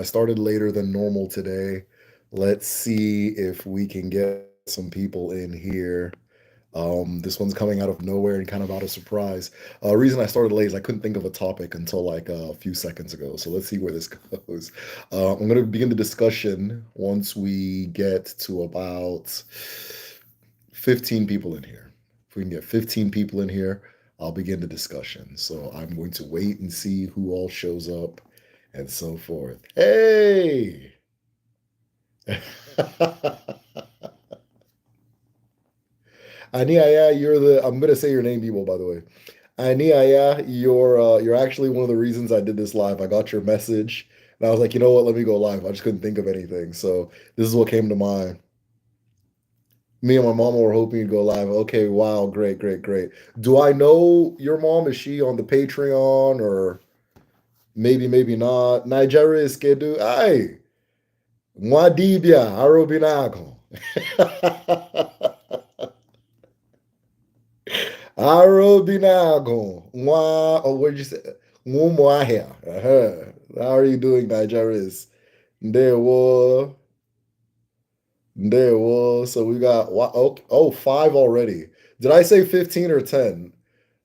I started later than normal today. Let's see if we can get some people in here. This one's coming out of nowhere and kind of out of surprise. Reason I started late is I couldn't think of a topic until like a few seconds ago. So let's see where this goes. I'm going to begin the discussion once we get to about 15 people in here. If we can get 15 people in here, I'll begin the discussion. So I'm going to wait and see who all shows up and so forth. Hey! Aniaya, I'm gonna say your name, Ebo, by the way. Aniaya, you're actually one of the reasons I did this live. I got your message, and I was like, you know what, let me go live. I just couldn't think of anything. So this is what came to mind. Me and my mama were hoping to go live. Okay, wow, great, great, great. Do I know your mom? Is she on the Patreon or maybe not? Nigeria is skedu. Ay, Mwadibia, Arobinago. Arobinago. What did you say? Nwumuahia. How are you doing, Nigeria? Ndewo. Ndewo. So we got, oh, five already. Did I say 15 or 10?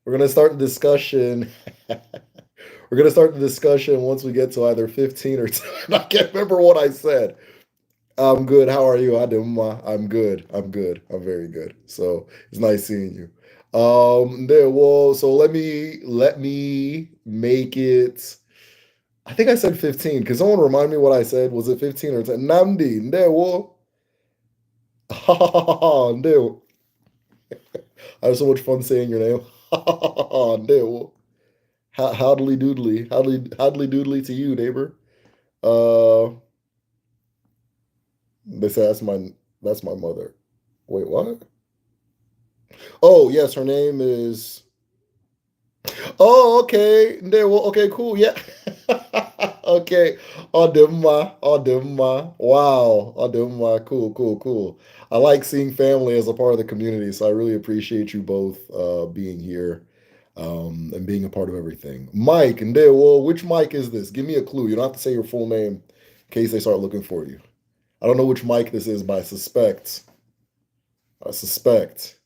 We're going to start the discussion. We're going to start the discussion once we get to either 15 or 10. I can't remember what I said. I'm good. How are you, Ademma? I'm good. I'm good. I'm very good. So it's nice seeing you. There. Well, so let me make it. I think I said 15. Can someone remind me what I said? Was it 15 or 10? Namdi. There. Well, there. I have so much fun saying your name. There. Well, howdly doodly, howdly doodly to you, neighbor. Uh, they say that's my mother. Wait, what? Oh, yes, her name is. Oh, okay. There. Well, okay, cool. Yeah. Okay. Ademma. Ademma. Wow. Ademma. Cool, cool, cool. I like seeing family as a part of the community, so I really appreciate you both being here and being a part of everything. Mike, and there. Well, which Mike is this? Give me a clue. You don't have to say your full name in case they start looking for you. I don't know which Mike this is, but I suspect. I suspect.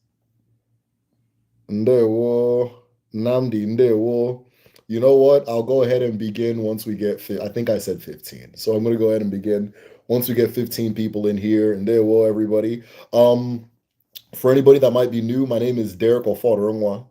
Ndewo, Namdi, Ndewo. You know what? I'll go ahead and begin once we get, I think I said 15. So I'm going to go ahead and begin once we get 15 people in here. Ndewo, everybody. Um, for anybody that might be new, my name is Derek Oforunwa.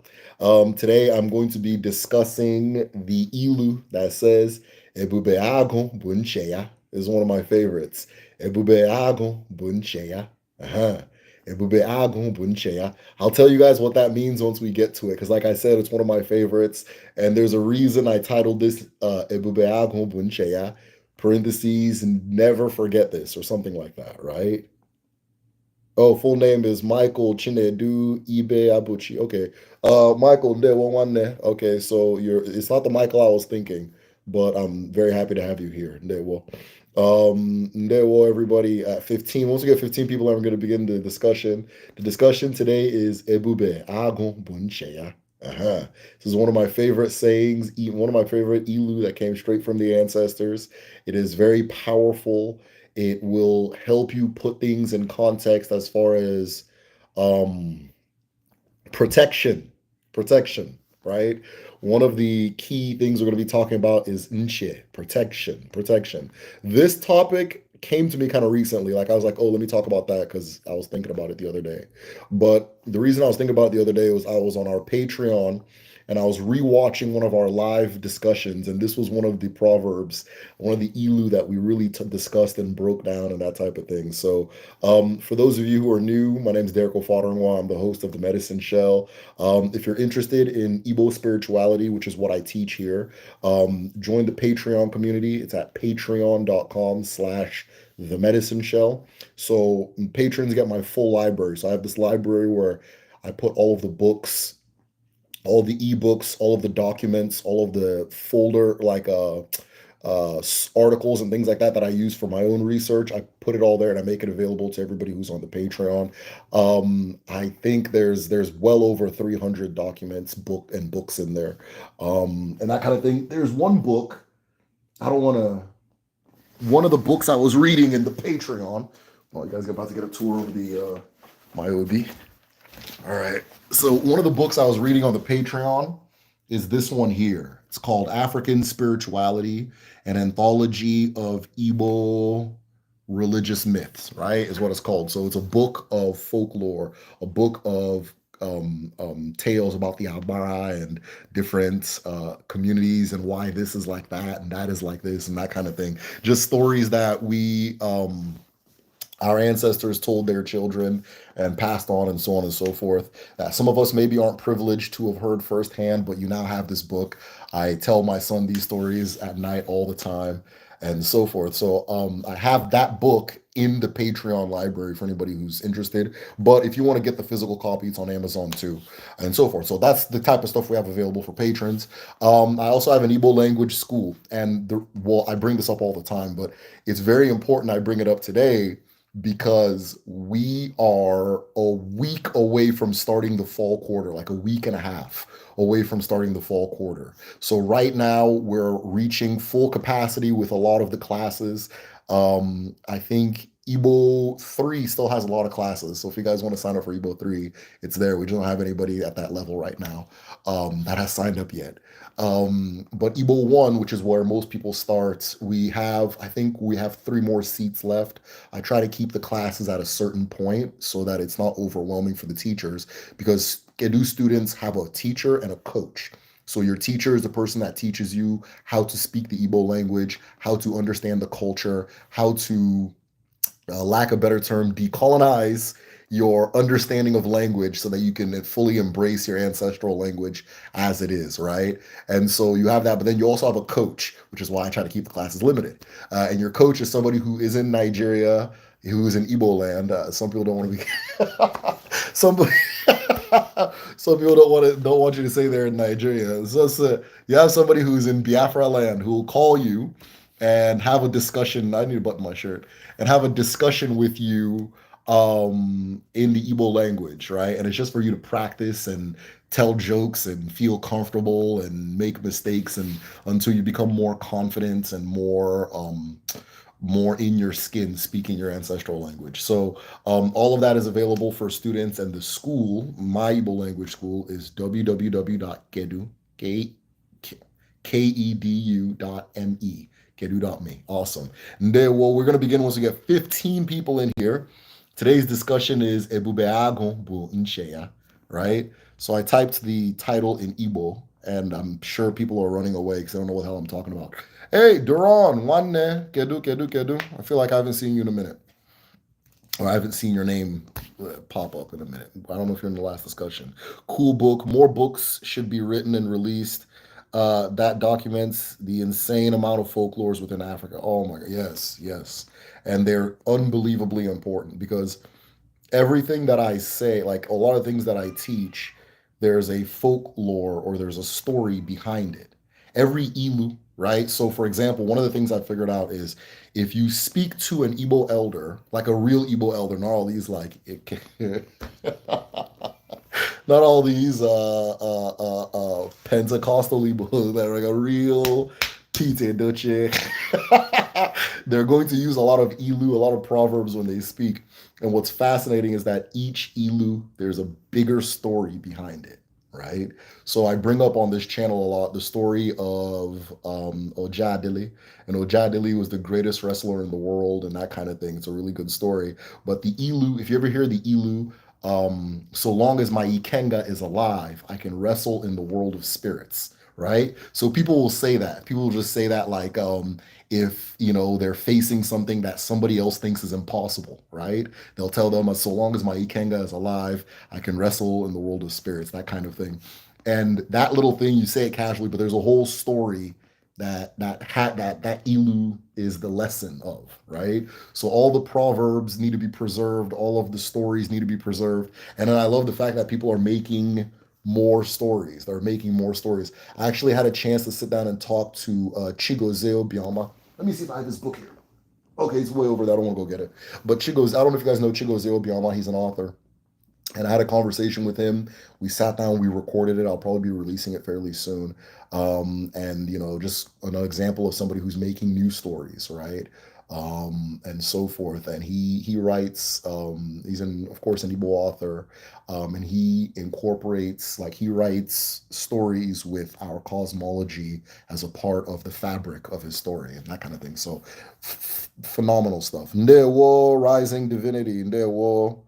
Today I'm going to be discussing the ilu that says Ebube Agu Buncheya. This is one of my favorites. Ebube Agu Buncheya. Uh-huh. Ebube Agu Buncheya. I'll tell you guys what that means once we get to it, because like I said, it's one of my favorites, and there's a reason I titled this Ebube Agu Buncheya, parentheses, never forget this, or something like that, right? Oh, full name is Michael Chinedu Ibe Abuchi. Okay. Michael Ndewo Nwanne. Okay, so it's not the Michael I was thinking, but I'm very happy to have you here. Ndewo. Ndewo, everybody at 15. Once we get 15 people, I'm going to begin the discussion. The discussion today is Ebube Agu Buncheya. Uh-huh. This is one of my favorite sayings, one of my favorite ilu that came straight from the ancestors. It is very powerful. It will help you put things in context as far as um, protection. Protection, right? One of the key things we're going to be talking about is Nche, protection, protection. This topic came to me kind of recently. Like I was like, oh, let me talk about that because I was thinking about it the other day. But the reason I was thinking about it the other day was I was on our Patreon and I was rewatching one of our live discussions, and this was one of the proverbs, one of the ilu that we really discussed and broke down and that type of thing. So, for those of you who are new, my name is Derek Ofarinwa. I'm the host of the Medicine Shell. If you're interested in Igbo spirituality, which is what I teach here, join the Patreon community. It's at patreon.com/. The Medicine Shell. So patrons get my full library. So I have this library where I put all of the books, all the ebooks, all of the documents, all of the folder articles and things like that that I use for my own research. I put it all there and I make it available to everybody who's on the Patreon. I think there's well over 300 documents, books in there, and that kind of thing. There's one book. I don't want to. one of the books I was reading in the Patreon. Well, you guys are about to get a tour of the my OB. All right. So one of the books I was reading on the Patreon is this one here. It's called African Spirituality, an anthology of Igbo religious myths, right? Is what it's called. So it's a book of folklore, a book of tales about the Abara and different communities and why this is like that and that is like this and that kind of thing. Just stories that our ancestors told their children and passed on and so on and so forth that some of us maybe aren't privileged to have heard firsthand, but you now have this book. I tell my son these stories at night all the time and so forth. So I have that book in the Patreon library for anybody who's interested. But if you want to get the physical copy, it's on Amazon too, and so forth. So that's the type of stuff we have available for patrons. I also have an Igbo language school, and well, I bring this up all the time, but it's very important I bring it up today because we are a week away from starting the fall quarter, like a week and a half away from starting the fall quarter. So right now we're reaching full capacity with a lot of the classes. I think Igbo 3 still has a lot of classes. So if you guys want to sign up for Igbo 3, it's there. We don't have anybody at that level right now that has signed up yet. But Igbo 1, which is where most people start, I think we have 3 more seats left. I try to keep the classes at a certain point so that it's not overwhelming for the teachers because Edu students have a teacher and a coach. So your teacher is the person that teaches you how to speak the Igbo language, how to understand the culture, how to, lack a better term, decolonize your understanding of language so that you can fully embrace your ancestral language as it is, right? And so you have that, but then you also have a coach, which is why I try to keep the classes limited. And your coach is somebody who is in Nigeria, who is in Igbo land. Some people don't want to be somebody. Some people don't want you to say they're in Nigeria. So you have somebody who's in Biafra land who will call you and have a discussion. I need to button my shirt and have a discussion with you in the Igbo language, right? And it's just for you to practice and tell jokes and feel comfortable and make mistakes and until you become more confident and more in your skin speaking your ancestral language. So all of that is available for students, and the school, my Igbo language school, is www.kedu, kedu.me, kedu.me. Awesome. And then, well, we're going to begin once we get 15 people in here. Today's discussion is Ebube Agu bu Nche, right? So I typed the title in Igbo, and I'm sure people are running away because I don't know what the hell I'm talking about. Hey, Duran, Wanne, Kedu. I feel like I haven't seen you in a minute. Or I haven't seen your name pop up in a minute. I don't know if you're in the last discussion. Cool book. More books should be written and released. That documents the insane amount of folklores within Africa. Oh my God. Yes. And they're unbelievably important because everything that I say, like a lot of things that I teach, there's a folklore or there's a story behind it. Every Ilu, right? So, for example, one of the things I figured out is if you speak to an Igbo elder, like a real Igbo elder, not all these like, not all these Pentecostal Igbos that are like a real Pete Doche. They're going to use a lot of Ilu, a lot of proverbs when they speak. And what's fascinating is that each Ilu, there's a bigger story behind it, right? So I bring up on this channel a lot the story of Ojadili. And Ojadili was the greatest wrestler in the world and that kind of thing. It's a really good story. But the Ilu, if you ever hear the Ilu, so long as my Ikenga is alive, I can wrestle in the world of spirits, right? So people will say that. People will just say that like if they're facing something that somebody else thinks is impossible, right? They'll tell them, so long as my Ikenga is alive, I can wrestle in the world of spirits, that kind of thing. And that little thing, you say it casually, but there's a whole story that Ilu is the lesson of, right? So all the proverbs need to be preserved, all of the stories need to be preserved. And then I love the fact that people are making more stories. They're making more stories. I actually had a chance to sit down and talk to Chigozeo Biama. Let me see if I have his book here. Okay, it's way over there. I don't want to go get it. But I don't know if you guys know Chigozeo Biama. He's an author. And I had a conversation with him. We sat down, we recorded it. I'll probably be releasing it fairly soon. And just an example of somebody who's making new stories, right? And so forth. And he writes. He's of course, an Igbo author, and he incorporates, like, he writes stories with our cosmology as a part of the fabric of his story and that kind of thing. So, phenomenal stuff. Ndewo, Rising Divinity. Ndewo.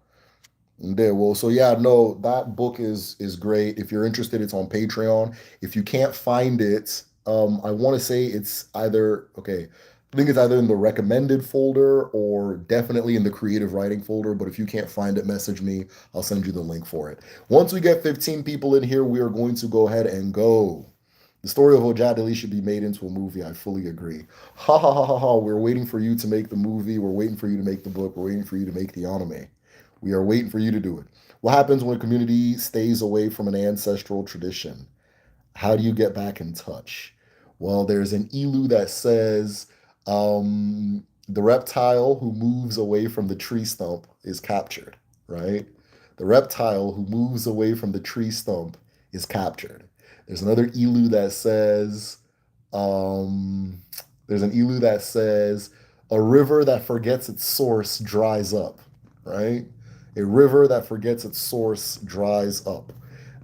There, well, so yeah, no, that book is great. If you're interested, it's on Patreon. If you can't find it, I want to say it's either okay. I think it's either in the recommended folder or definitely in the creative writing folder. But if you can't find it, message me. I'll send you the link for it. Once we get 15 people in here, we are going to go ahead and go. The story of Ojadili should be made into a movie. I fully agree. Ha ha ha ha ha. We're waiting for you to make the movie. We're waiting for you to make the book. We're waiting for you to make the anime. We are waiting for you to do it. What happens when a community stays away from an ancestral tradition? How do you get back in touch? Well, there's an ilu that says the reptile who moves away from the tree stump is captured, right? The reptile who moves away from the tree stump is captured. There's another ilu that says, um, there's an ilu that says, a river that forgets its source dries up, right? A river that forgets its source dries up.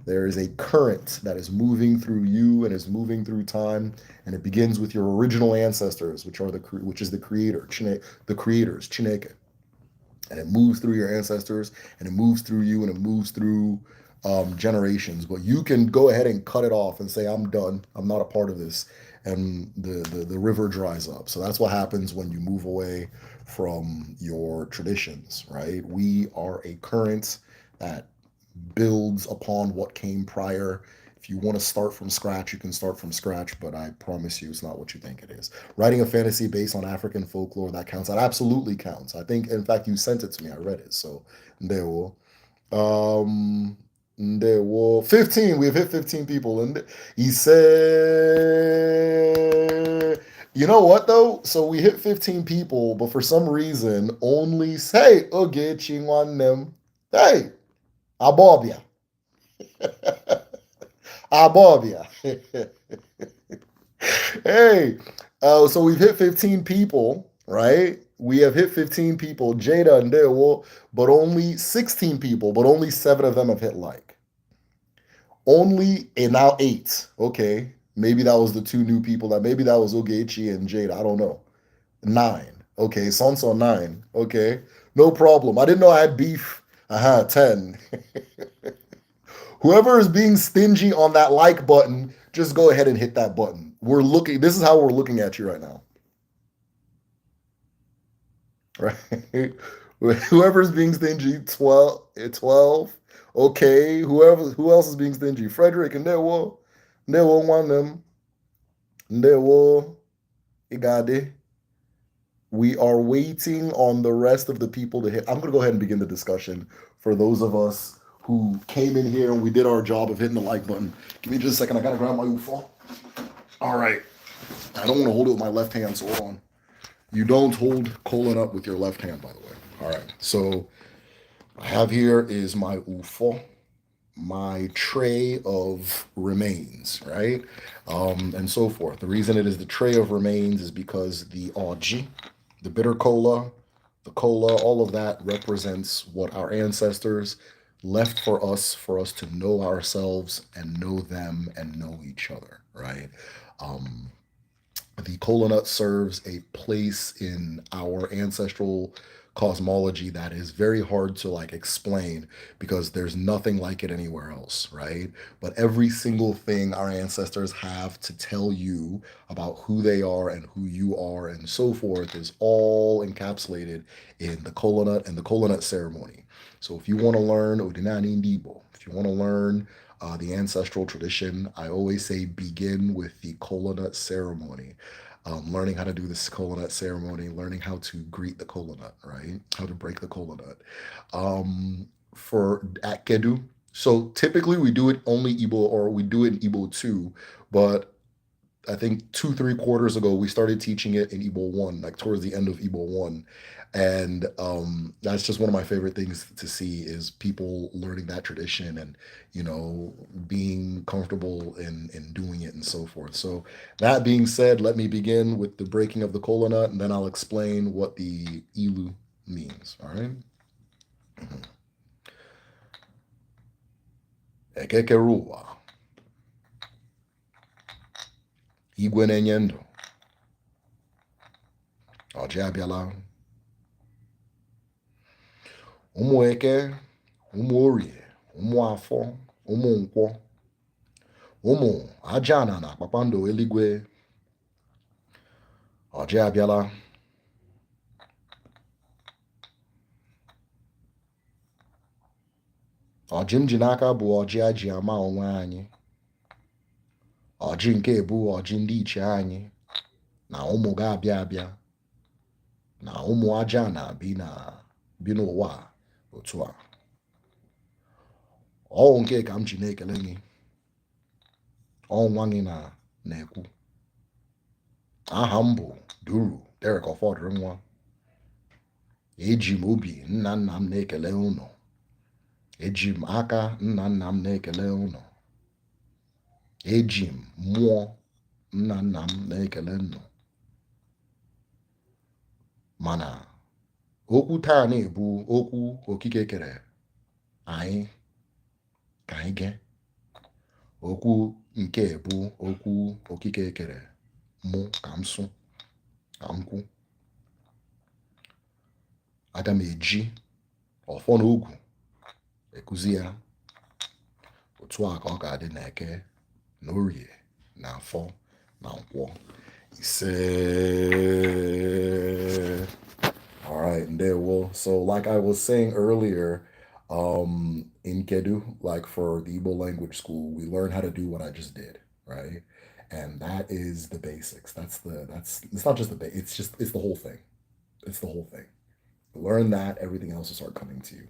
There is a current that is moving through you and is moving through time, and it begins with your original ancestors, which is the creator, the creators, Chineke, and it moves through your ancestors, and it moves through you, and it moves through generations. But you can go ahead and cut it off and say, I'm done. I'm not a part of this. And the river dries up. So that's what happens when you move away from your traditions, right? We are a current that builds upon what came prior. If you want to start from scratch, you can start from scratch, but I promise you it's not what you think it is. Writing a fantasy based on African folklore, that counts. That absolutely counts. I think, in fact, you sent it to me. I read it. So, there will. Um, there were 15. We have hit 15 people. And he said, you know what, though? So we hit 15 people, but for some reason, only say, okay, chingwan them. Hey, abobia. Abobia. Hey, so we've hit 15 people, right? We have hit 15 people, Jada and Dewo, but only 16 people, but only 7 of them have hit like. Only, and now 8. Okay. Maybe that was the 2 new people. Maybe that was Ogechi and Jada. I don't know. 9. Okay. Sansa 9. Okay. No problem. I didn't know I had beef. 10. Whoever is being stingy on that like button, just go ahead and hit that button. We're looking, this is how we're looking at you right now. Right? Whoever's being stingy, 12, 12. Okay. Who else is being stingy? Frederick and Ndewo one them. Ndewo Igade. We are waiting on the rest of the people to hit. I'm going to go ahead and begin the discussion for those of us who came in here and we did our job of hitting the like button. Give me just a second. I got to grab my UFO. All right. I don't want to hold it with my left hand, so hold on. You don't hold colon up with your left hand, by the way. All right. So I have here is my UFO, my tray of remains, right? And so forth. The reason it is the tray of remains is because the Oji, the bitter the cola, all of that represents what our ancestors left for us to know ourselves and know them and know each other, right? Um, the cola nut serves a place in our ancestral cosmology that is very hard to like explain because there's nothing like it anywhere else, right? But every single thing our ancestors have to tell you about who they are and who you are and so forth is all encapsulated in the cola nut and the cola nut ceremony. So if you want to learn Odinani Ndibo, if you want to learn the ancestral tradition, I always say begin with the cola nut ceremony. Learning how to do this cola nut ceremony, learning how to greet the cola nut, right? How to break the cola nut. For at Kedu, so typically we do it only Igbo or we do it in Igbo too, but I think 2 3 quarters ago we started teaching it in Igbo 1, like towards the end of Igbo 1. And that's just one of my favorite things to see is people learning that tradition and being comfortable in doing it and so forth. So that being said, let me begin with the breaking of the kola nut, and then I'll explain what the ilu means. All right. Mhm. Ekekeruwa, igwe na-enye ndụ, ọjị abịala, ụmụ eke, ụmụ orie, ụmụ afọ, ụmụ nkwọ, ụmụ ajana na kpakpando eluigwe, ọjị abịala. Ọjị m ji n'aka bụ ọjị a ji ama onwe anyị. Ọjị nke bụ ọjị ndị ichie anyị na ụmụ ga-abịa abịa na ụmụ aja bi n'ụwa otu a. Ọ nke ka m ji na-ekele gị. Ọ nwa gị na-ekwu. Aha m bụ Duru Derek Ọfọdụrụ nwa. Eji m obi nna nna m na-ekele ụnụ. Eji m aka nna nna m na-ekele ụnụ. Eji m mmụọ nna nna m na-ekele nnụ. Mana okwu taa na-ebu okwu okike kere anyị ka anyị gee. Okwu nke bụ okwu okike kere mụ ka m sụ ka m kwu. Aga m eji ọfọ na ogwu ekuzi ya. Otu a ka ọ ga-adị na eke na orie na afọ na nkwọ ise. All right, and there will. So like I was saying earlier, in Kedu, like for the Igbo language school, we learn how to do what I just did, right? And that is the basics. It's not just it's the whole thing. It's the whole thing. Learn that, everything else will start coming to you.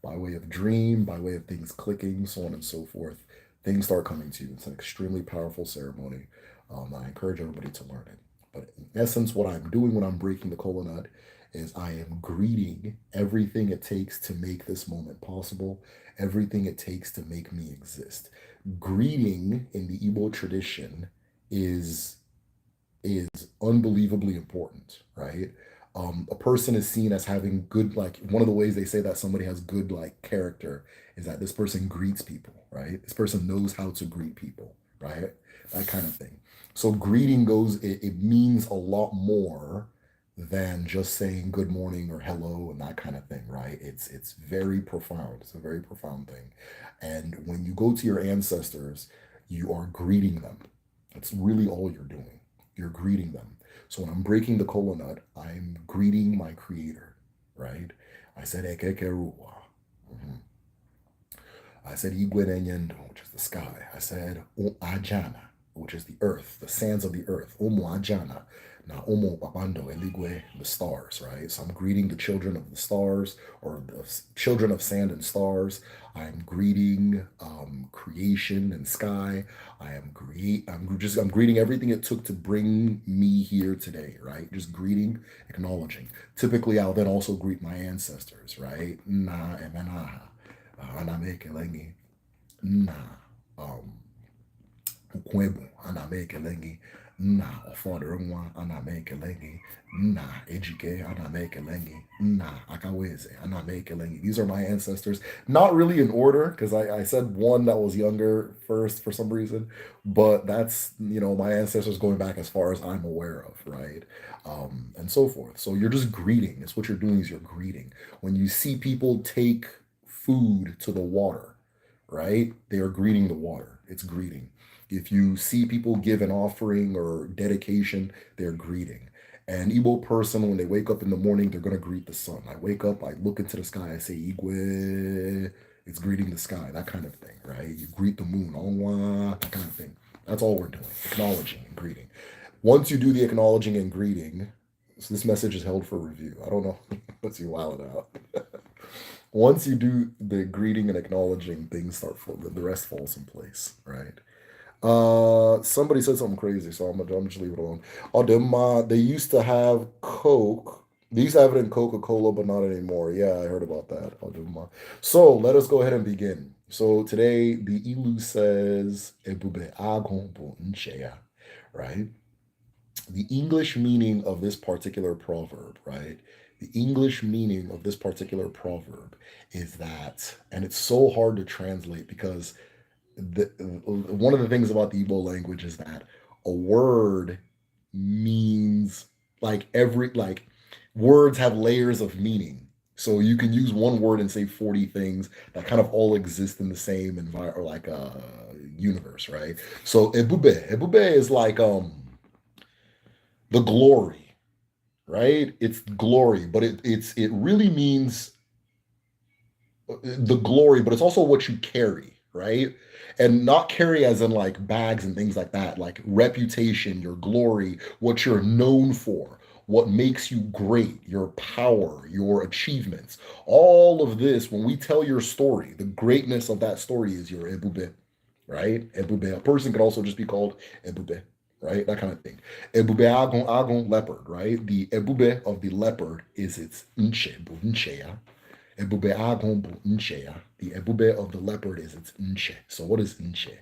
By way of dream, by way of things clicking, so on and so forth. Things start coming to you. It's an extremely powerful ceremony. I encourage everybody to learn it. But in essence, what I'm doing when I'm breaking the kola nut is I am greeting everything it takes to make this moment possible, everything it takes to make me exist. Greeting in the Igbo tradition is unbelievably important, right? A person is seen as having good, like one of the ways they say that somebody has good like character is that this person greets people, right? This person knows how to greet people, right? That kind of thing. So greeting it means a lot more than just saying good morning or hello and that kind of thing, right? It's very profound. It's a very profound thing. And when you go to your ancestors, you are greeting them. That's really all you're doing. You're greeting them. So when I'm breaking the kola nut, I'm greeting my creator, right? I said Ekekeruwa. Mm-hmm. I said Igwenenyendo, which is the sky. I said Ajana, which is the earth, the sands of the earth. Omo Ajana. Now, Omo Babando Eligwe, the stars, right? So I'm greeting the children of the stars or the children of sand and stars. I'm greeting creation and sky. I'm greeting everything it took to bring me here today, right? Just greeting, acknowledging. Typically, I'll then also greet my ancestors, right? Na emenaha, anamekelengi, na ukwebu, anamekelengi. Nna Ọfọdụrụ nwa ana m ekele gị. Nna Ejike ana m ekele gị. Nna Akaweze ana m ekele gị. These are my ancestors. Not really in order, because I said one that was younger first for some reason, but that's, my ancestors going back as far as I'm aware of, right? And so forth. So you're just greeting. It's what you're doing is you're greeting. When you see people take food to the water, right? They are greeting the water. It's greeting. If you see people give an offering or dedication, they're greeting. An Igbo person, when they wake up in the morning, they're going to greet the sun. I wake up, I look into the sky, I say, Igwe, it's greeting the sky, that kind of thing, right? You greet the moon, Onwa, that kind of thing. That's all we're doing, acknowledging and greeting. Once you do the acknowledging and greeting, so this message is held for review. I don't know. Let's see, wow it out. Once you do the greeting and acknowledging, things start flowing. The rest falls in place, right? Somebody said something crazy, so I'm just leave it alone. Oh, they used to have Coke. They used to have it in Coca-Cola, but not anymore. Yeah, I heard about that. Oh, so let us go ahead and begin. So today the Ilu says Ebube Agu bu Nche, right? The English meaning of this particular proverb, right? The English meaning of this particular proverb is that, and it's so hard to translate because one of the things about the Igbo language is that a word means like words have layers of meaning. So you can use one word and say 40 things that kind of all exist in the same environment or like universe, right? So ebube is like the glory, right? It's glory, but it really means the glory, but it's also what you carry, right? And not carry as in like bags and things like that, like reputation, your glory, what you're known for, what makes you great, your power, your achievements. All of this, when we tell your story, the greatness of that story is your ebube, right? Ebube. A person could also just be called ebube, right? That kind of thing. Ebube agon leopard, right? The ebube of the leopard is its nche, nche, Ebube Agu bu Nche. The Ebube of the leopard is its Nche. So what is Nche?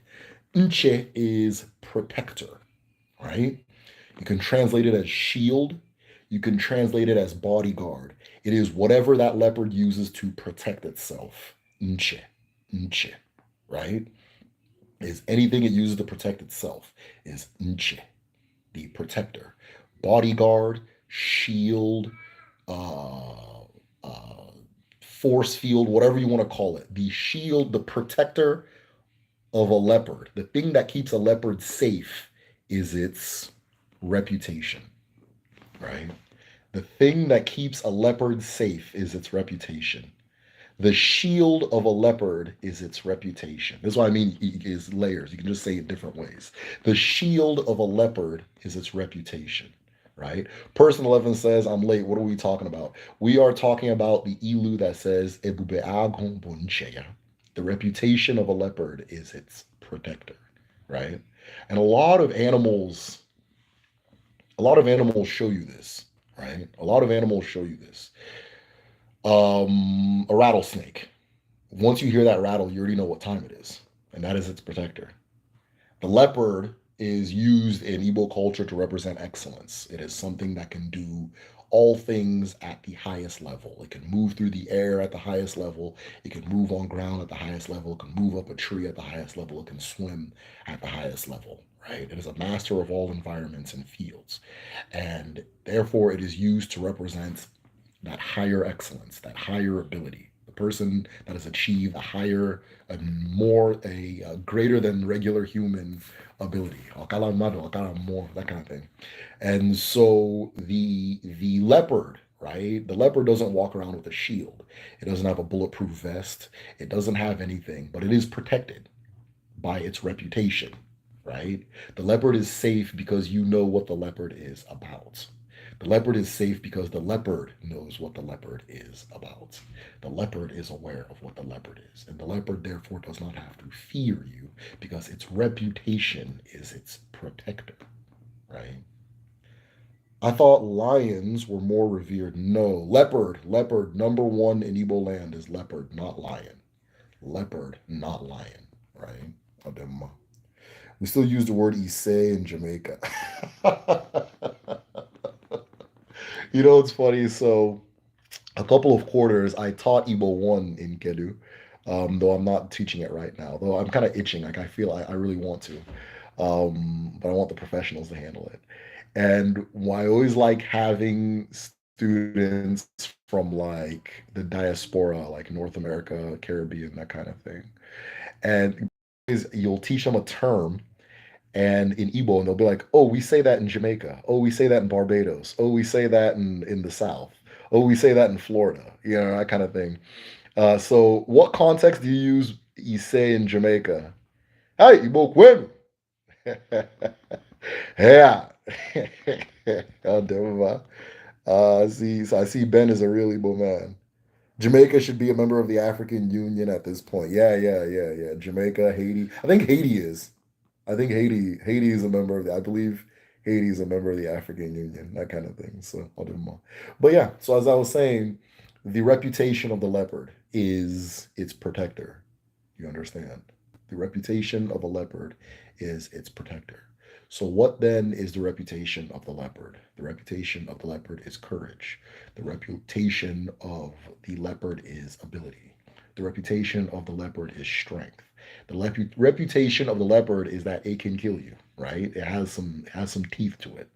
Nche is protector, right? You can translate it as shield. You can translate it as bodyguard. It is whatever that leopard uses to protect itself. Nche. Nche, right? Is anything it uses to protect itself is Nche, the protector. Bodyguard, shield, uh, uh, force field, whatever you want to call it. The shield, the protector of a leopard. The thing that keeps a leopard safe is its reputation, right? The thing that keeps a leopard safe is its reputation. The shield of a leopard is its reputation. This is what I mean is layers. You can just say it different ways. The shield of a leopard is its reputation, right? Person 11 says, I'm late. What are we talking about? We are talking about the ilu that says, Ebube Agu Buncheya. The reputation of a leopard is its protector, right? And a lot of animals show you this, right? A lot of animals show you this. A rattlesnake. Once you hear that rattle, you already know what time it is, and that is its protector. The leopard is used in Igbo culture to represent excellence. It is something that can do all things at the highest level. It can move through the air at the highest level. It can move on ground at the highest level. It can move up a tree at the highest level. It can swim at the highest level, right? It is a master of all environments and fields. And therefore, it is used to represent that higher excellence, that higher ability. The person that has achieved a higher, a greater than regular human ability, that kind of thing. And so the leopard, right? The leopard doesn't walk around with a shield. It doesn't have a bulletproof vest. It doesn't have anything, but it is protected by its reputation, right? The leopard is safe because you know what the leopard is about. The leopard is safe because the leopard knows what the leopard is about. The leopard is aware of what the leopard is. And the leopard, therefore, does not have to fear you because its reputation is its protector, right? I thought lions were more revered. No, leopard, number one in Igbo land is leopard, not lion. Leopard, not lion, right? We still use the word Ise in Jamaica. It's funny. So, a couple of quarters, I taught Igbo 1 in Kedu, though I'm not teaching it right now, though I'm kind of itching. Like, I feel I really want to, but I want the professionals to handle it. And I always like having students from like the diaspora, like North America, Caribbean, that kind of thing. And you'll teach them a term and in Igbo, and they'll be like, "Oh, we say that in Jamaica. Oh, we say that in Barbados. Oh, we say that in the South. Oh, we say that in Florida." That kind of thing. So, what context do you use "you say" in Jamaica? Hey, Igbo Quim. Yeah. Oh, damn. I see Ben is a real Igbo man. Jamaica should be a member of the African Union at this point. Yeah, yeah, yeah, yeah. Jamaica, Haiti. I think Haiti is. I think Haiti is a member of the, I believe Haiti is a member of the African Union, that kind of thing. So I'll do them all. But yeah, so as I was saying, the reputation of the leopard is its protector. You understand? The reputation of a leopard is its protector. So, what then is the reputation of the leopard? The reputation of the leopard is courage. The reputation of the leopard is ability. The reputation of the leopard is strength. The reputation of the leopard is that it can kill you, right? It has some teeth to it.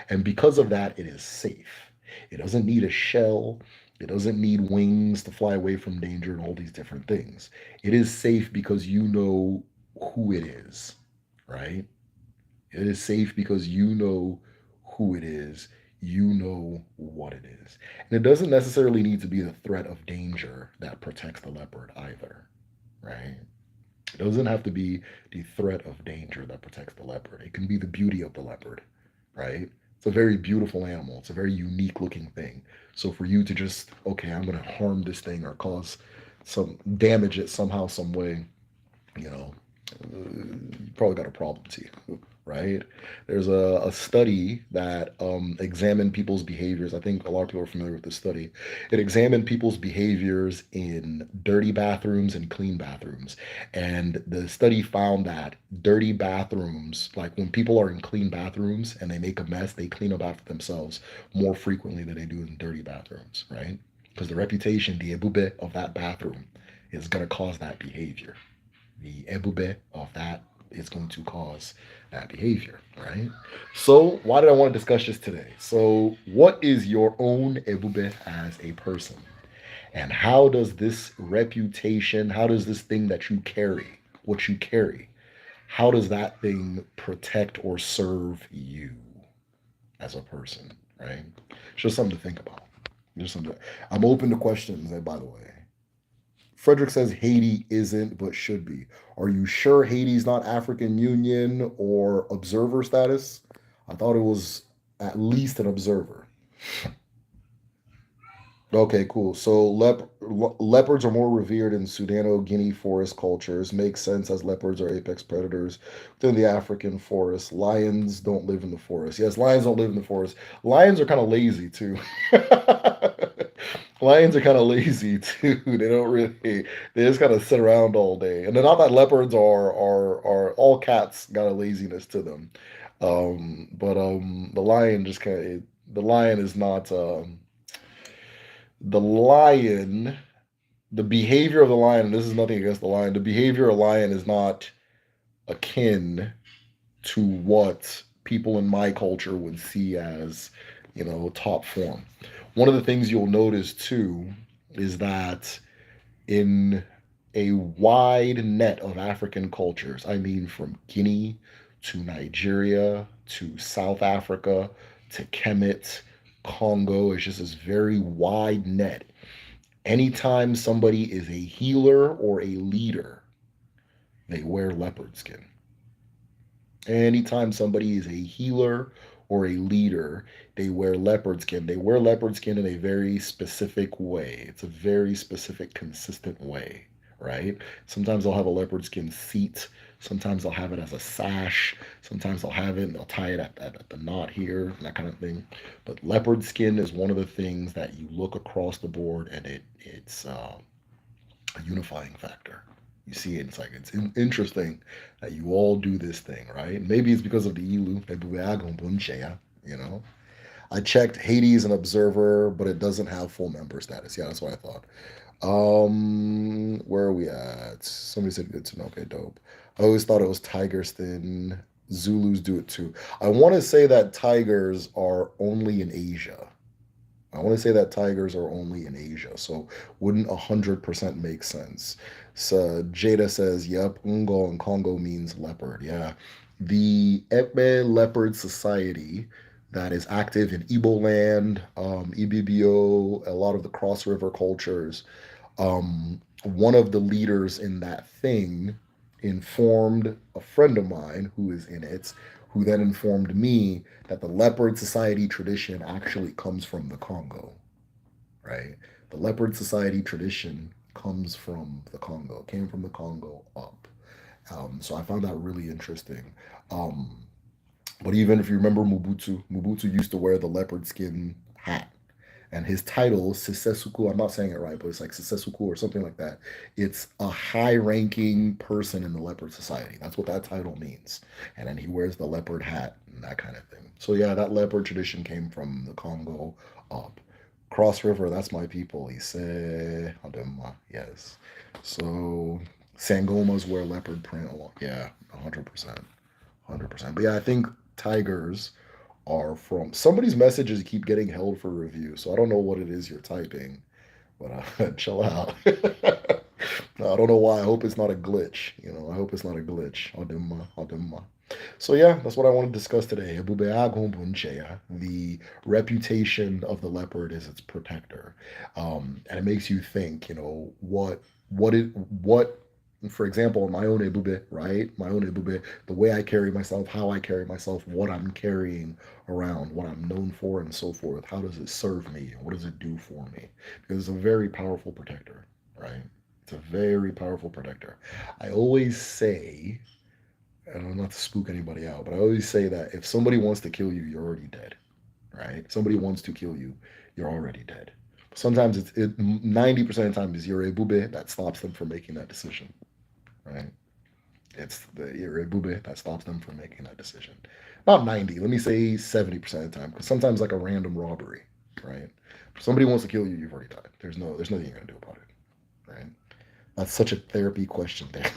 And because of that, it is safe. It doesn't need a shell. It doesn't need wings to fly away from danger and all these different things. It is safe because you know who it is, right? It is safe because you know who it is. You know what it is. And it doesn't necessarily need to be the threat of danger that protects the leopard either, right? It doesn't have to be the threat of danger that protects the leopard. It can be the beauty of the leopard, right? It's a very beautiful animal. It's a very unique looking thing. So for you to just, okay, I'm going to harm this thing or cause some damage it somehow, some way, you know, you probably got a problem to you, right? There's a study that examined people's behaviors. I think a lot of people are familiar with this study. It examined people's behaviors in dirty bathrooms and clean bathrooms. And the study found that dirty bathrooms, like when people are in clean bathrooms and they make a mess, they clean up after themselves more frequently than they do in dirty bathrooms, right? Because the reputation, the ebube of that bathroom is going to cause that behavior. The ebube of that is going to cause that behavior, right? So, why did I want to discuss this today? So, what is your own ebube as a person? And how does this reputation, how does this thing that you carry, what you carry, how does that thing protect or serve you as a person, right? It's just something to think about. Just something. I'm open to questions, by the way. Frederick says Haiti isn't, but should be. Are you sure Haiti's not African Union or observer status? I thought it was at least an observer. Okay, cool. So leopards are more revered in Sudano-Guinea forest cultures. Makes sense as leopards are apex predators within the African forest. Lions don't live in the forest. Yes, lions don't live in the forest. Lions are kind of lazy too. Lions are kind of lazy too. They don't really. They just kind of sit around all day. And then not that leopards are all cats got a laziness to them. But the lion just kind of the lion is not. The lion, the behavior of the lion, and this is nothing against the lion, the behavior of a lion is not akin to what people in my culture would see as, top form. One of the things you'll notice too is that in a wide net of African cultures, I mean from Guinea to Nigeria to South Africa to Kemet, Congo, it's just this very wide net. Anytime somebody is a healer or a leader, they wear leopard skin. Anytime somebody is a healer or a leader, they wear leopard skin. They wear leopard skin in a very specific way. It's a very specific, consistent way, right? Sometimes they'll have a leopard skin seat. Sometimes they'll have it as a sash. Sometimes they'll have it and they'll tie it at the knot here, that kind of thing. But leopard skin is one of the things that you look across the board and it's a unifying factor. You see it, it's like it's interesting that you all do this thing, right? Maybe it's because of the Ilu, Ebube Agu, Nche, you know. I checked Haiti is an observer, but it doesn't have full member status. Yeah, that's what I thought. Where are we at? Somebody said good to know. Okay, dope. I always thought it was tiger skin. Zulus do it too. I want to say that tigers are only in Asia. I want to say that tigers are only in Asia, so wouldn't 100% make sense. So Jada says, yep, Ungo and Congo means leopard. Yeah. The Epe Leopard Society that is active in Igbo land, Ibibio, a lot of the cross river cultures, one of the leaders in that thing informed a friend of mine who is in it, who then informed me that the leopard society tradition actually comes from the Congo, right? The leopard society tradition comes from the Congo, came from the Congo up. So I found that really interesting. Um, but even if you remember Mobutu, Mobutu used to wear the leopard skin hat. And his title, Sisesuku, I'm not saying it right, but it's like Sisesuku or something like that. It's a high ranking person in the leopard society. That's what that title means. And then he wears the leopard hat and that kind of thing. So, yeah, that leopard tradition came from the Congo up. Cross River, that's my people. Ise Adema, yes. So, Sangomas wear leopard print. Yeah, 100%. 100%. But yeah, I think tigers are from somebody's messages keep getting held for review. So I don't know what it is you're typing, but chill out. I don't know why. I hope it's not a glitch. I hope it's not a glitch. Ademma, ademma. So yeah, that's what I want to discuss today. Ebube Agu Nche, the reputation of the leopard is its protector, and it makes you think. What for example, my own Ebube, right? My own Ebube, the way I carry myself, how I carry myself, what I'm carrying around, what I'm known for, and so forth. How does it serve me? What does it do for me? Because it's a very powerful protector, right? It's a very powerful protector. I always say, and not to spook anybody out, but I always say that if somebody wants to kill you, you're already dead, right? If somebody wants to kill you, you're already dead. Sometimes 90% of the time is your ebube that stops them from making that decision, right? It's the your ebube that stops them from making that decision. Not 90, let me say 70% of the time, because sometimes like a random robbery, right? If somebody wants to kill you, you've already died. There's nothing you're gonna do about it, right? That's such a therapy question there.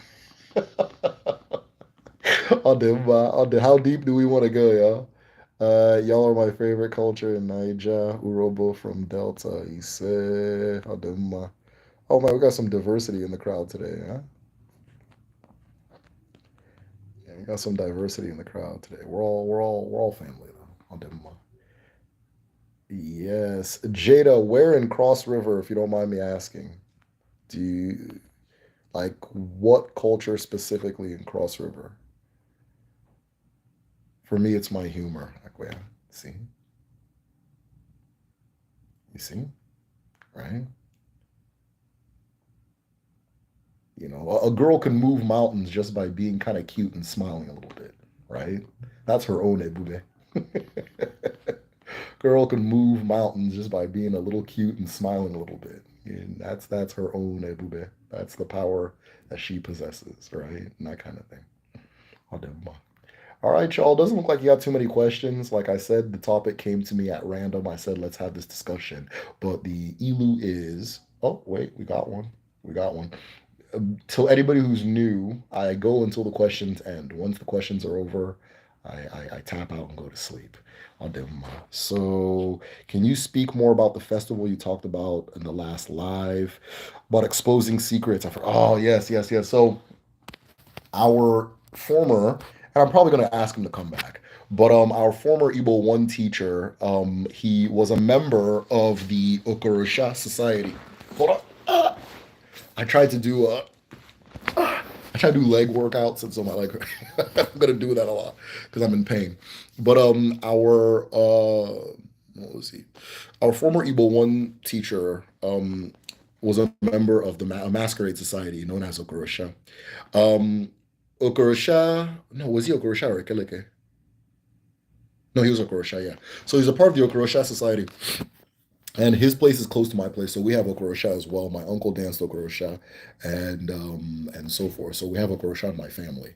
How deep do we want to go, y'all? Y'all are my favorite culture in Niger. Urobo from Delta. He said, oh man, we got some diversity in the crowd today, huh? Yeah, we got some diversity in the crowd today. We're all family though. Ademma. Yes, Jada, where in Cross River, if you don't mind me asking, do you like what culture specifically in Cross River? For me, it's my humor. Like, well, see, you see, right? A girl can move mountains just by being kind of cute and smiling a little bit, right? That's her own ebube. Girl can move mountains just by being a little cute and smiling a little bit. And that's her own ebube. That's the power that she possesses, right? And that kind of thing. All right, y'all. Doesn't look like you got too many questions. Like I said, the topic came to me at random. I said, let's have this discussion. But the Elu is, oh, wait, we got one. We got one. To anybody who's new, I go until the questions end. Once the questions are over, I tap out and go to sleep. I'll do them. So, can you speak more about the festival you talked about in the last live about exposing secrets? Oh, yes, yes, yes. So, our former, and I'm probably going to ask him to come back. But our former Igbo one teacher, he was a member of the Okorosha Society. Hold on. I tried to do I try to do leg workouts, and so my leg. I'm gonna do that a lot because I'm in pain. But our what was he? Our former Igbo one teacher was a member of the masquerade society known as Okorosha. Um, Okorosha, no, was he Okorosha or Ekeleke? No, he was Okorosha, yeah. So he's a part of the Okorosha society. And his place is close to my place, so we have Okorosha as well. My uncle danced Okorosha, and so forth. So we have Okorosha in my family,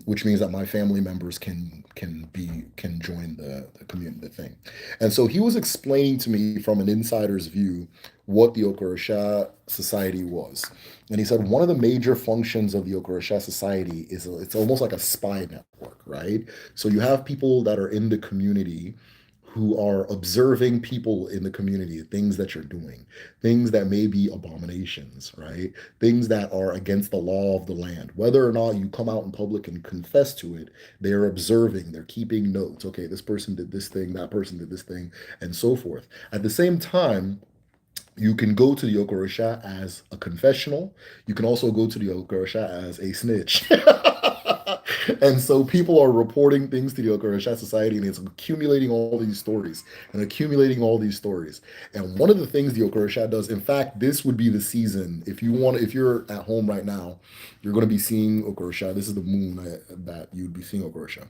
which means that my family members can join the community the thing. And so he was explaining to me from an insider's view what the Okorosha Society was, and he said one of the major functions of the Okorosha Society is it's almost like a spy network, right? So you have people that are in the community who are observing people in the community, things that you're doing, things that may be abominations, right? Things that are against the law of the land. Whether or not you come out in public and confess to it, they're observing, they're keeping notes. Okay, this person did this thing, that person did this thing, and so forth. At the same time, you can go to the Okorosha as a confessional. You can also go to the Okorosha as a snitch. And so people are reporting things to the Okurasha Society, and it's accumulating all these stories and accumulating all these stories. And one of the things the Okurasha does, in fact, this would be the season. If you want, if you're at home right now, you're going to be seeing Okurasha. This is the moon that you'd be seeing Okurasha.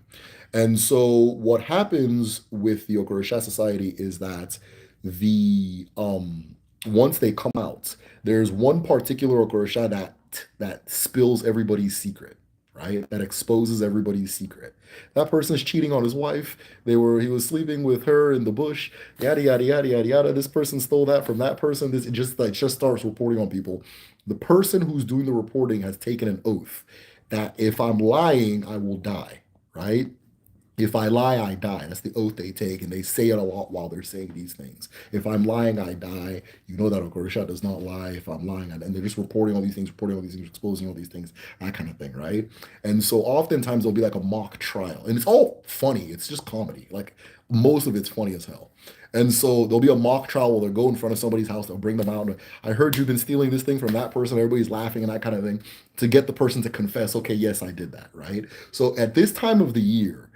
And so what happens with the Okurasha Society is that the once they come out, there's one particular Okurasha that spills everybody's secret, right? That exposes everybody's secret. That person's cheating on his wife. He was sleeping with her in the bush, yada yada yada yada yada. This person stole that from that person. This it just starts reporting on people. The person who's doing the reporting has taken an oath that if I'm lying, I will die, right? If I lie, I die. That's the oath they take, and they say it a lot while they're saying these things. If I'm lying, I die. You know that Okorisha does not lie. If I'm lying, and they're just reporting all these things, exposing all these things, that kind of thing, right? And so oftentimes there'll be like a mock trial, and it's all funny. It's just comedy. Like most of it's funny as hell. And so there'll be a mock trial where they'll go in front of somebody's house, they'll bring them out. And I heard you've been stealing this thing from that person. Everybody's laughing and that kind of thing to get the person to confess, okay, yes, I did that, right? So at this time of the year,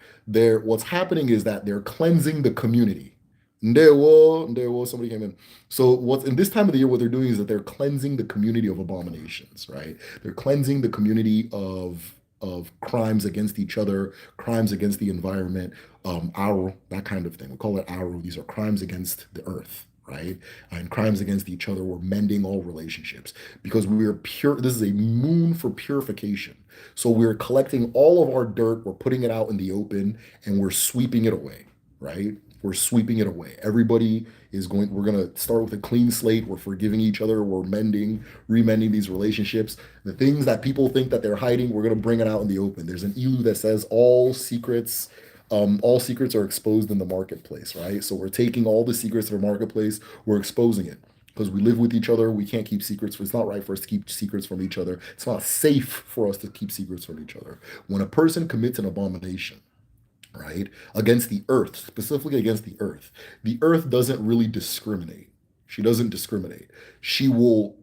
what's happening is that they're cleansing the community. There was somebody came in. So what's in this time of the year, what they're doing is that they're cleansing the community of abominations, right? They're cleansing the community of crimes against each other, crimes against the environment, Aru, that kind of thing. We call it Aru. These are crimes against the earth, right? And crimes against each other. We're mending all relationships because we are pure. This is a moon for purification. So we're collecting all of our dirt, we're putting it out in the open, and we're sweeping it away, right? We're sweeping it away. Everybody is going, we're going to start with a clean slate. We're forgiving each other. We're remending these relationships. The things that people think that they're hiding, we're going to bring it out in the open. There's an ilu that says all secrets are exposed in the marketplace, right? So we're taking all the secrets of the marketplace, we're exposing it because we live with each other. We can't keep secrets. It's not right for us to keep secrets from each other. It's not safe for us to keep secrets from each other. When a person commits an abomination, right, against the earth, specifically against the earth doesn't really discriminate. She doesn't discriminate. She will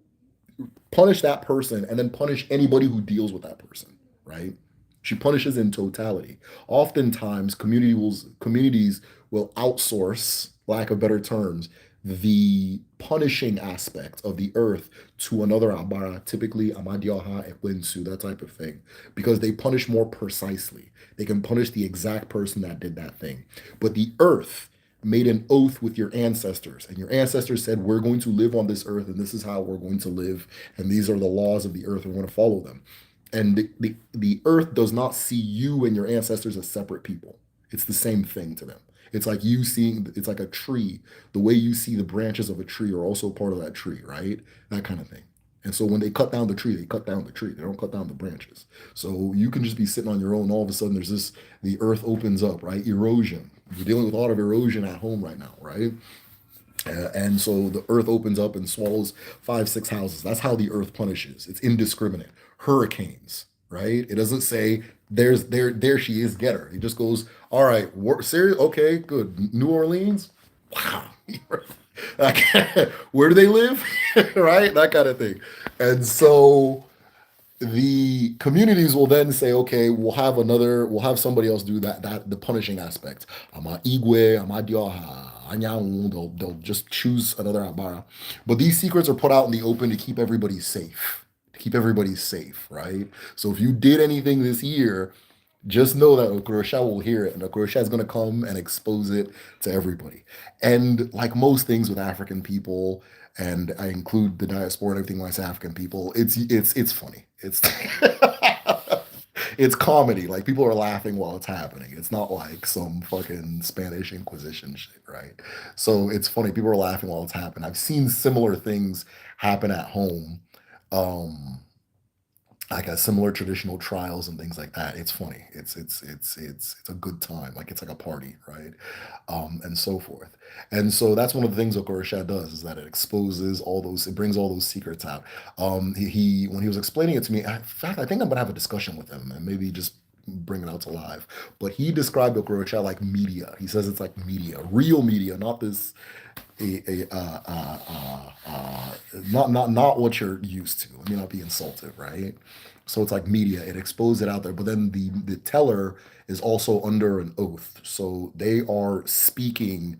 punish that person and then punish anybody who deals with that person, right? She punishes in totality. Oftentimes, communities will outsource, lack of better terms, the punishing aspect of the earth to another abara, typically amadioha, ekwensu, that type of thing, because they punish more precisely. They can punish the exact person that did that thing. But the earth made an oath with your ancestors, and your ancestors said, we're going to live on this earth, and this is how we're going to live, and these are the laws of the earth, and we're going to follow them. And the earth does not see you and your ancestors as separate people. It's the same thing to them. It's like it's like a tree. The way you see the branches of a tree are also part of that tree, right? That kind of thing. And so when they cut down the tree, they cut down the tree. They don't cut down the branches. So you can just be sitting on your own. All of a sudden, the earth opens up, right? Erosion. We're dealing with a lot of erosion at home right now, right? And so the earth opens up and swallows 5, 6 houses. That's how the earth punishes. It's indiscriminate. Hurricanes, right? It doesn't say there she is, get her. It just goes, all right, serious, okay, good. New Orleans, wow. Where do they live? Right? That kind of thing. And so the communities will then say, okay, we'll have somebody else do that the punishing aspect. Ama Igwe, Ama Dioha, Anyanwu, they'll just choose another Abara. But these secrets are put out in the open to keep everybody safe. To keep everybody safe, right? So if you did anything this year, just know that Okurosha will hear it, and Okurosha is going to come and expose it to everybody. And like most things with African people, and I include the diaspora and everything when I say African people, it's funny. It's it's comedy. Like people are laughing while it's happening. It's not like some fucking Spanish Inquisition shit, right? So it's funny. People are laughing while it's happening. I've seen similar things happen at home. Um, like a similar traditional trials and things like that. It's funny. It's a good time. Like it's like a party, right? And so forth. And so that's one of the things Okorisha does is that it exposes it brings all those secrets out. When he was explaining it to me, in fact, I think I'm gonna have a discussion with him and maybe just bring it out to live. But he described Okorisha like media. He says it's like media, real media, not this not what you're used to. Let me not be insulted, right? So it's like media, it exposes it out there, but then the teller is also under an oath, so they are speaking.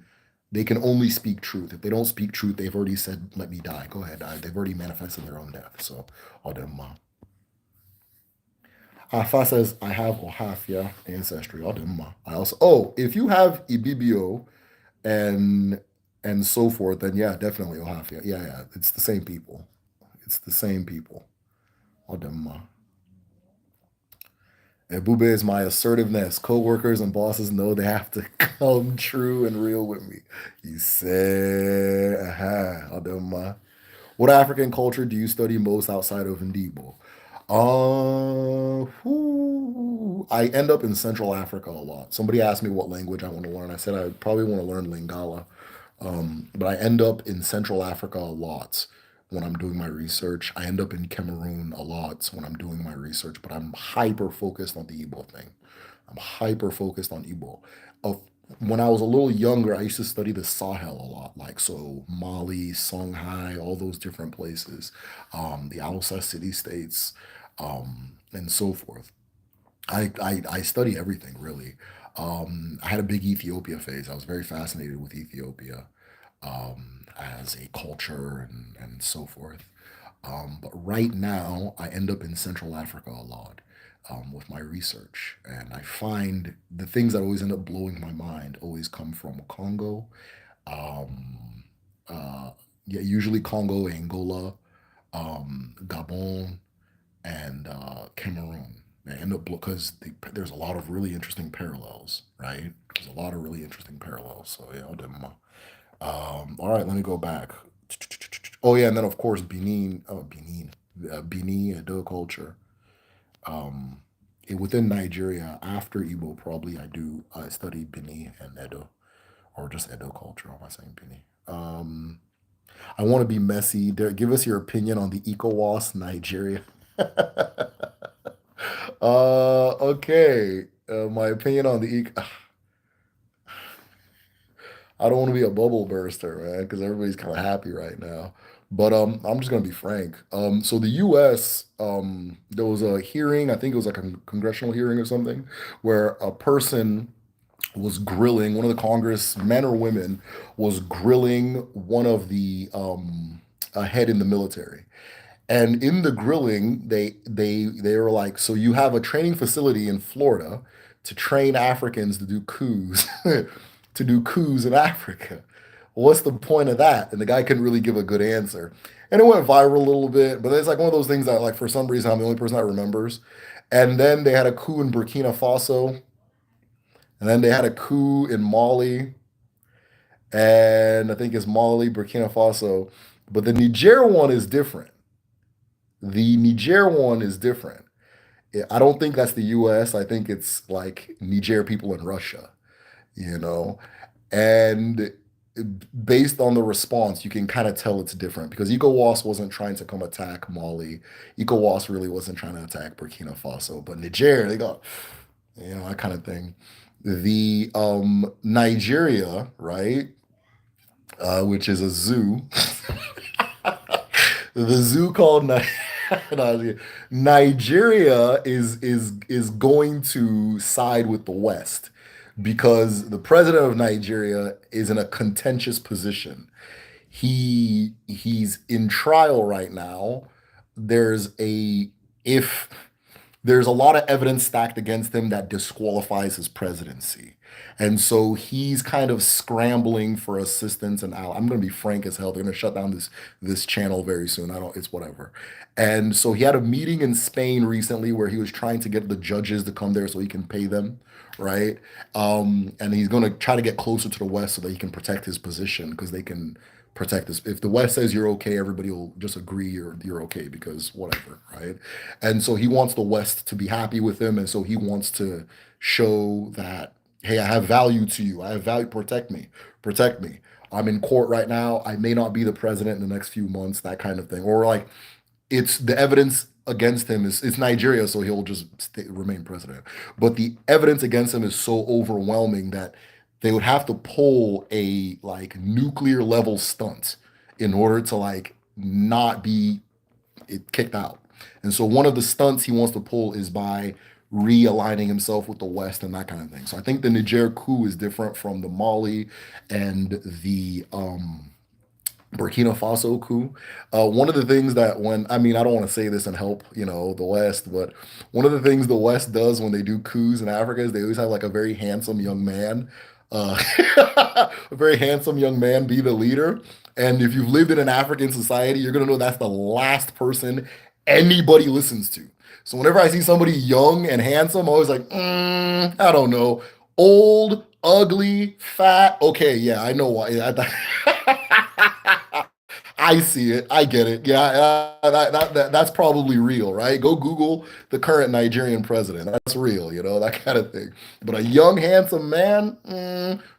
They can only speak truth. If they don't speak truth, they've already said, "Let me die. Go ahead, die." They've already manifested their own death. So, all them. Afa says, "I have Ohafia ancestry." All them. I also. Oh, if you have Ibibio and so forth, then yeah, definitely Ohafia. Yeah, yeah. It's the same people. It's the same people. All them. Ebube is my assertiveness. Co-workers and bosses know they have to come true and real with me. You say, aha, all them. What African culture do you study most outside of Ndibo? I end up in Central Africa a lot. Somebody asked me what language I want to learn. I said I probably want to learn Lingala. But I end up in Central Africa a lot when I'm doing my research. I end up in Cameroon a lot when I'm doing my research, but I'm hyper focused on the Igbo thing. I'm hyper focused on Igbo. Of when I was a little younger, I used to study the Sahel a lot, like so Mali, Songhai, all those different places, the Hausa city states, and so forth. I study everything really. I had a big Ethiopia phase. I was very fascinated with Ethiopia as a culture and so forth. But right now, I end up in Central Africa a lot with my research. And I find the things that always end up blowing my mind always come from Congo. Um, uh, yeah, usually Congo, Angola, Gabon, and Cameroon. They end up because there's a lot of really interesting parallels, right? There's a lot of really interesting parallels. So yeah, I'll do them. All right, let me go back. Oh yeah, and then of course Benin, Benin Edo culture. Um, Within Nigeria, after Igbo, probably I study Benin and Edo, or just Edo culture. How am I saying Benin? I want to be messy. Give us your opinion on the ECOWAS Nigeria. Okay. My opinion on I don't want to be a bubble burster, man, because everybody's kind of happy right now. But I'm just gonna be frank. So the U.S. There was a hearing. I think it was like a congressional hearing or something, where a person was grilling one of the congressmen or women was grilling one of the a head in the military. And in the grilling, they were like, so you have a training facility in Florida to train Africans to do coups, to do coups in Africa. What's the point of that? And the guy couldn't really give a good answer. And it went viral a little bit, but it's like one of those things that, like, for some reason, I'm the only person that remembers. And then they had a coup in Burkina Faso, and then they had a coup in Mali, and I think it's Mali, Burkina Faso. But the Niger one is different. The Niger one is different. I don't think that's the US. I think it's like Niger people in Russia, you know? And based on the response, you can kind of tell it's different because ECOWAS wasn't trying to come attack Mali. ECOWAS really wasn't trying to attack Burkina Faso, but Niger, they got, that kind of thing. The Nigeria, right? Which is a zoo. The zoo called Nigeria is going to side with the West because the president of Nigeria is in a contentious position. He's in trial right now. There's a if there's a lot of evidence stacked against him that disqualifies his presidency. And so he's kind of scrambling for assistance and I'm going to be frank as hell. They're going to shut down this channel very soon. I don't it's whatever. And so he had a meeting in Spain recently where he was trying to get the judges to come there so he can pay them, right? And he's going to try to get closer to the West so that he can protect his position because they can protect this. If the West says you're okay, everybody will just agree you're okay because whatever, right? And so he wants the West to be happy with him, and so he wants to show that, hey, I have value to you. I have value. Protect me. Protect me. I'm in court right now. I may not be the president in the next few months. That kind of thing. Or like, it's the evidence against him is it's Nigeria, so he'll just remain president. But the evidence against him is so overwhelming that they would have to pull a like nuclear level stunt in order to like not be kicked out. And so one of the stunts he wants to pull is by realigning himself with the West and that kind of thing. So I think the Niger coup is different from the Mali and the Burkina Faso coup. One of the things that when I mean I don't want to say this and help the West, but one of the things the West does when they do coups in Africa is they always have like a very handsome young man, uh, a very handsome young man be the leader. And if you've lived in an African society, you're gonna know that's the last person anybody listens to. So whenever I see somebody young and handsome, I'm always like, I don't know, old, ugly, fat. Okay, yeah, I know why. I see it. I get it. Yeah, that's probably real, right? Go Google the current Nigerian president. That's real, that kind of thing. But a young, handsome man,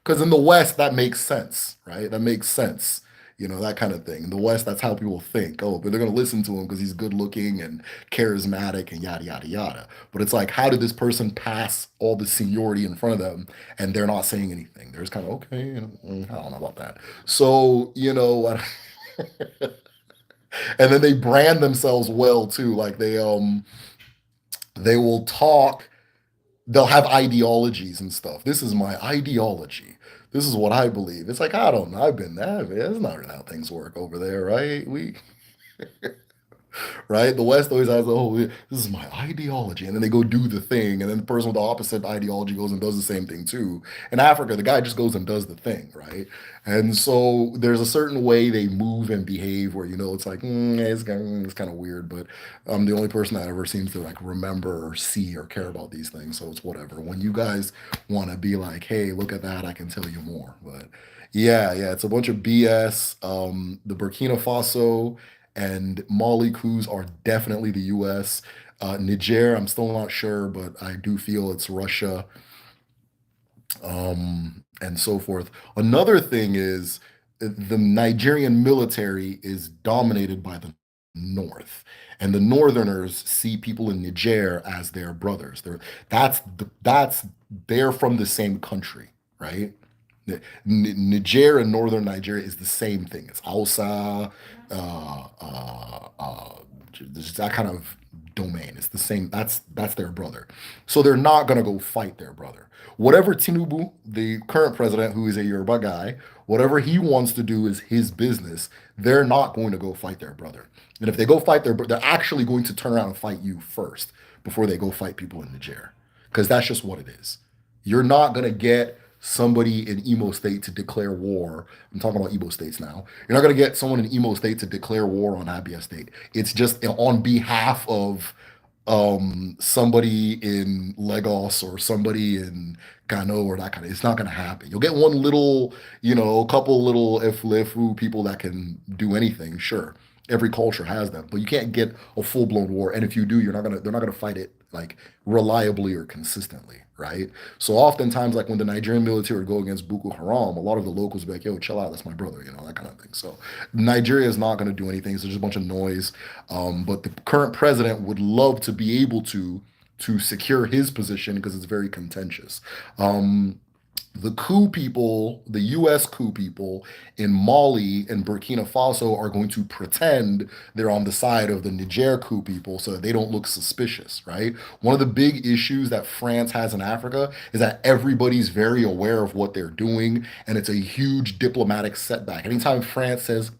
because in the West, that makes sense, right? That makes sense. That kind of thing. In the West, that's how people think. Oh, but they're going to listen to him because he's good looking and charismatic and yada, yada, yada. But it's like, how did this person pass all the seniority in front of them and they're not saying anything? They're just kind of, okay, I don't know about that. So, what? And then they brand themselves well too. Like they will talk, they'll have ideologies and stuff. This is my ideology. This is what I believe. It's like, I don't know. I've been there. That's not really how things work over there, right? We right? The West always has, oh, this is my ideology. And then they go do the thing. And then the person with the opposite ideology goes and does the same thing too. In Africa, the guy just goes and does the thing, right? And so there's a certain way they move and behave where, it's like, it's kind of weird, but I'm the only person that ever seems to like remember or see or care about these things. So it's whatever. When you guys want to be like, hey, look at that, I can tell you more. But yeah, it's a bunch of BS. The Burkina Faso and Mali coups are definitely the U.S. Niger, I'm still not sure, but I do feel it's Russia, and so forth. Another thing is the Nigerian military is dominated by the North, and the Northerners see people in Niger as their brothers. That's they're from the same country, right? Niger and northern Nigeria is the same thing. It's Hausa, just that kind of domain. It's the same. That's their brother. So they're not gonna go fight their brother. Whatever Tinubu, the current president, who is a Yoruba guy, whatever he wants to do is his business. They're not going to go fight their brother. And if they go fight they're actually going to turn around and fight you first before they go fight people in Niger, because that's just what it is. You're not gonna get somebody in Imo State to declare war. I'm talking about Imo states now. You're not going to get someone in Imo State to declare war on Abia State. It's just on behalf of somebody in Lagos or somebody in Kano or that kind of. It's not going to happen. You'll get one little, a couple little Eflefu people that can do anything. Sure, every culture has them, but you can't get a full blown war. And if you do, they're not gonna fight it like reliably or consistently, right? So oftentimes, like when the Nigerian military would go against Boko Haram, a lot of the locals would be like, "Yo, chill out, that's my brother," that kind of thing. So Nigeria is not going to do anything. It's just a bunch of noise. But the current president would love to be able to secure his position because it's very contentious. The coup people, the US coup people in Mali and Burkina Faso are going to pretend they're on the side of the Niger coup people so that they don't look suspicious, right? One of the big issues that France has in Africa is that everybody's very aware of what they're doing, and it's a huge diplomatic setback. Anytime France says,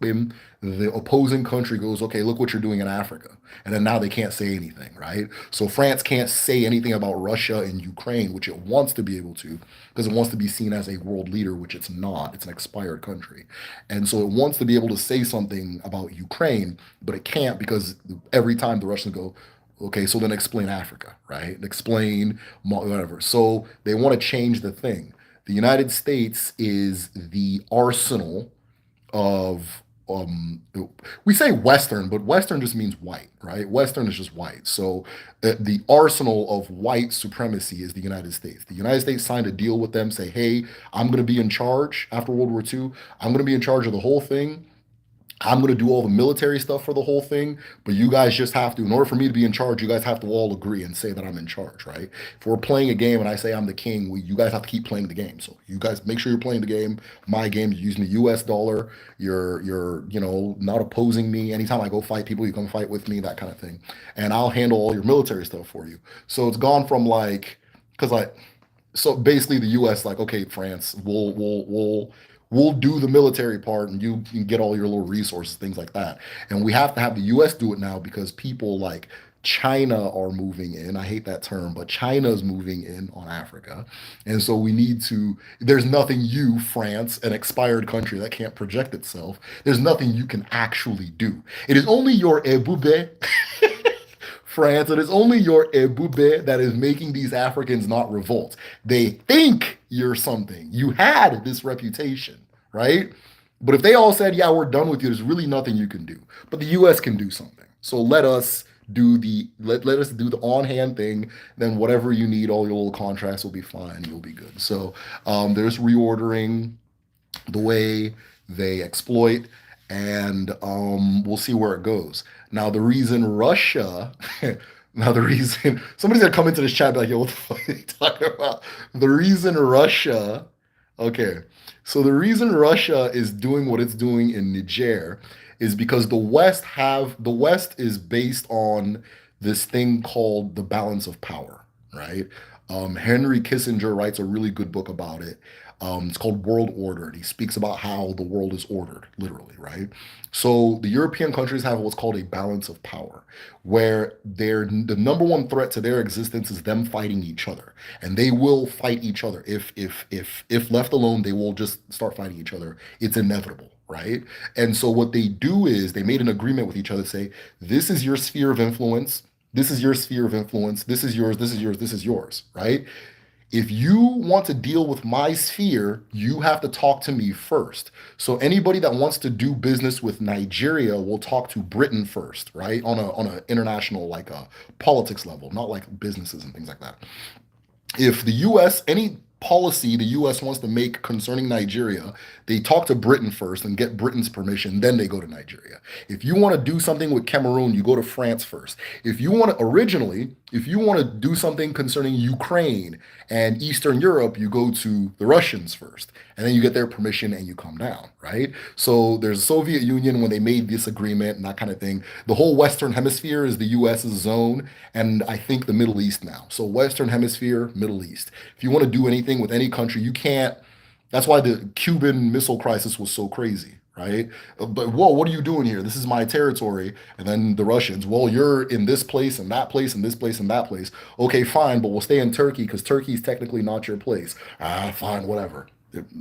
the opposing country goes, okay, look what you're doing in Africa. And then now they can't say anything, right? So France can't say anything about Russia and Ukraine, which it wants to be able to, because it wants to be seen as a world leader, which it's not. It's an expired country. And so it wants to be able to say something about Ukraine, but it can't because every time the Russians go, okay, so then explain Africa, right? Explain whatever. So they want to change the thing. The United States is the arsenal of we say Western, but Western just means white, right? Western is just white. So the arsenal of white supremacy is the United States. The United States signed a deal with them, say, hey, I'm going to be in charge after World War II. I'm going to be in charge of the whole thing. I'm going to do all the military stuff for the whole thing, but you guys just have to, in order for me to be in charge, you guys have to all agree and say that I'm in charge, right? If we're playing a game and I say I'm the king, you guys have to keep playing the game. So you guys make sure you're playing the game, my game, you're using the US dollar, you're not opposing me. Anytime I go fight people, you come fight with me, that kind of thing. And I'll handle all your military stuff for you. So it's gone from like, because like, so basically the US like, okay, France, we'll do the military part and you can get all your little resources, things like that. And we have to have the US do it now because people like China are moving in. I hate that term, but China's moving in on Africa. And so we need to, there's nothing you, France, an expired country that can't project itself, there's nothing you can actually do. It is only your Ebube France. It is only your Ebube that is making these Africans not revolt. They think you're something. You had this reputation, right? But if they all said, yeah, we're done with you, there's really nothing you can do. But the US can do something. So let us do the on-hand thing. Then whatever you need, all your little contracts will be fine. You'll be good. So there's reordering the way they exploit, and we'll see where it goes. Now, the reason Russia, now the reason somebody's gonna come into this chat and be like, yo, what the fuck are you talking about? The reason Russia, okay, so the reason Russia is doing what it's doing in Niger is because the West is based on this thing called the balance of power, right? Henry Kissinger writes a really good book about it. It's called World Order. And he speaks about how the world is ordered, literally, right? So the European countries have what's called a balance of power, where the number one threat to their existence is them fighting each other, and they will fight each other. If left alone, they will just start fighting each other. It's inevitable, right? And so what they do is they made an agreement with each other, say, this is your sphere of influence. This is your sphere of influence. This is yours. This is yours. This is yours, right? If you want to deal with my sphere, you have to talk to me first. So anybody that wants to do business with Nigeria will talk to Britain first, right? On a international like a politics level, not like businesses and things like that. If the US, any policy the US wants to make concerning Nigeria, they talk to Britain first and get Britain's permission, then they go to Nigeria. If you want to do something with Cameroon, you go to France first. If you want to do something concerning Ukraine and Eastern Europe, you go to the Russians first, and then you get their permission and you come down, right? So there's the Soviet Union when they made this agreement and that kind of thing. The whole Western Hemisphere is the US's zone, and I think the Middle East now. So Western Hemisphere, Middle East. If you want to do anything with any country, you can't. That's why the Cuban Missile Crisis was so crazy, right? But whoa, what are you doing here? This is my territory. And then the Russians, well, you're in this place and that place and this place and that place. Okay, fine, but we'll stay in Turkey because Turkey is technically not your place. Ah, fine, whatever.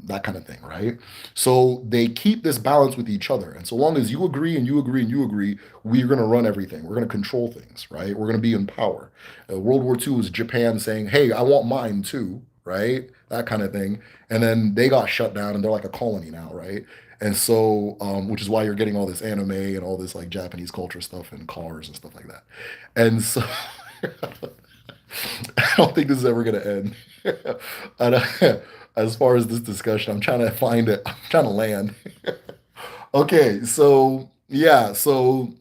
That kind of thing, right? So they keep this balance with each other. And so long as you agree and you agree and you agree, we're going to run everything. We're going to control things, right? We're going to be in power. World War II was Japan saying, hey, I want mine too, right? That kind of thing. And then they got shut down and they're like a colony now, right? And so, which is why you're getting all this anime and all this like Japanese culture stuff and cars and stuff like that. And so, I don't think this is ever going to end. And, as far as this discussion, I'm trying to find it. I'm trying to land. Okay, so yeah, so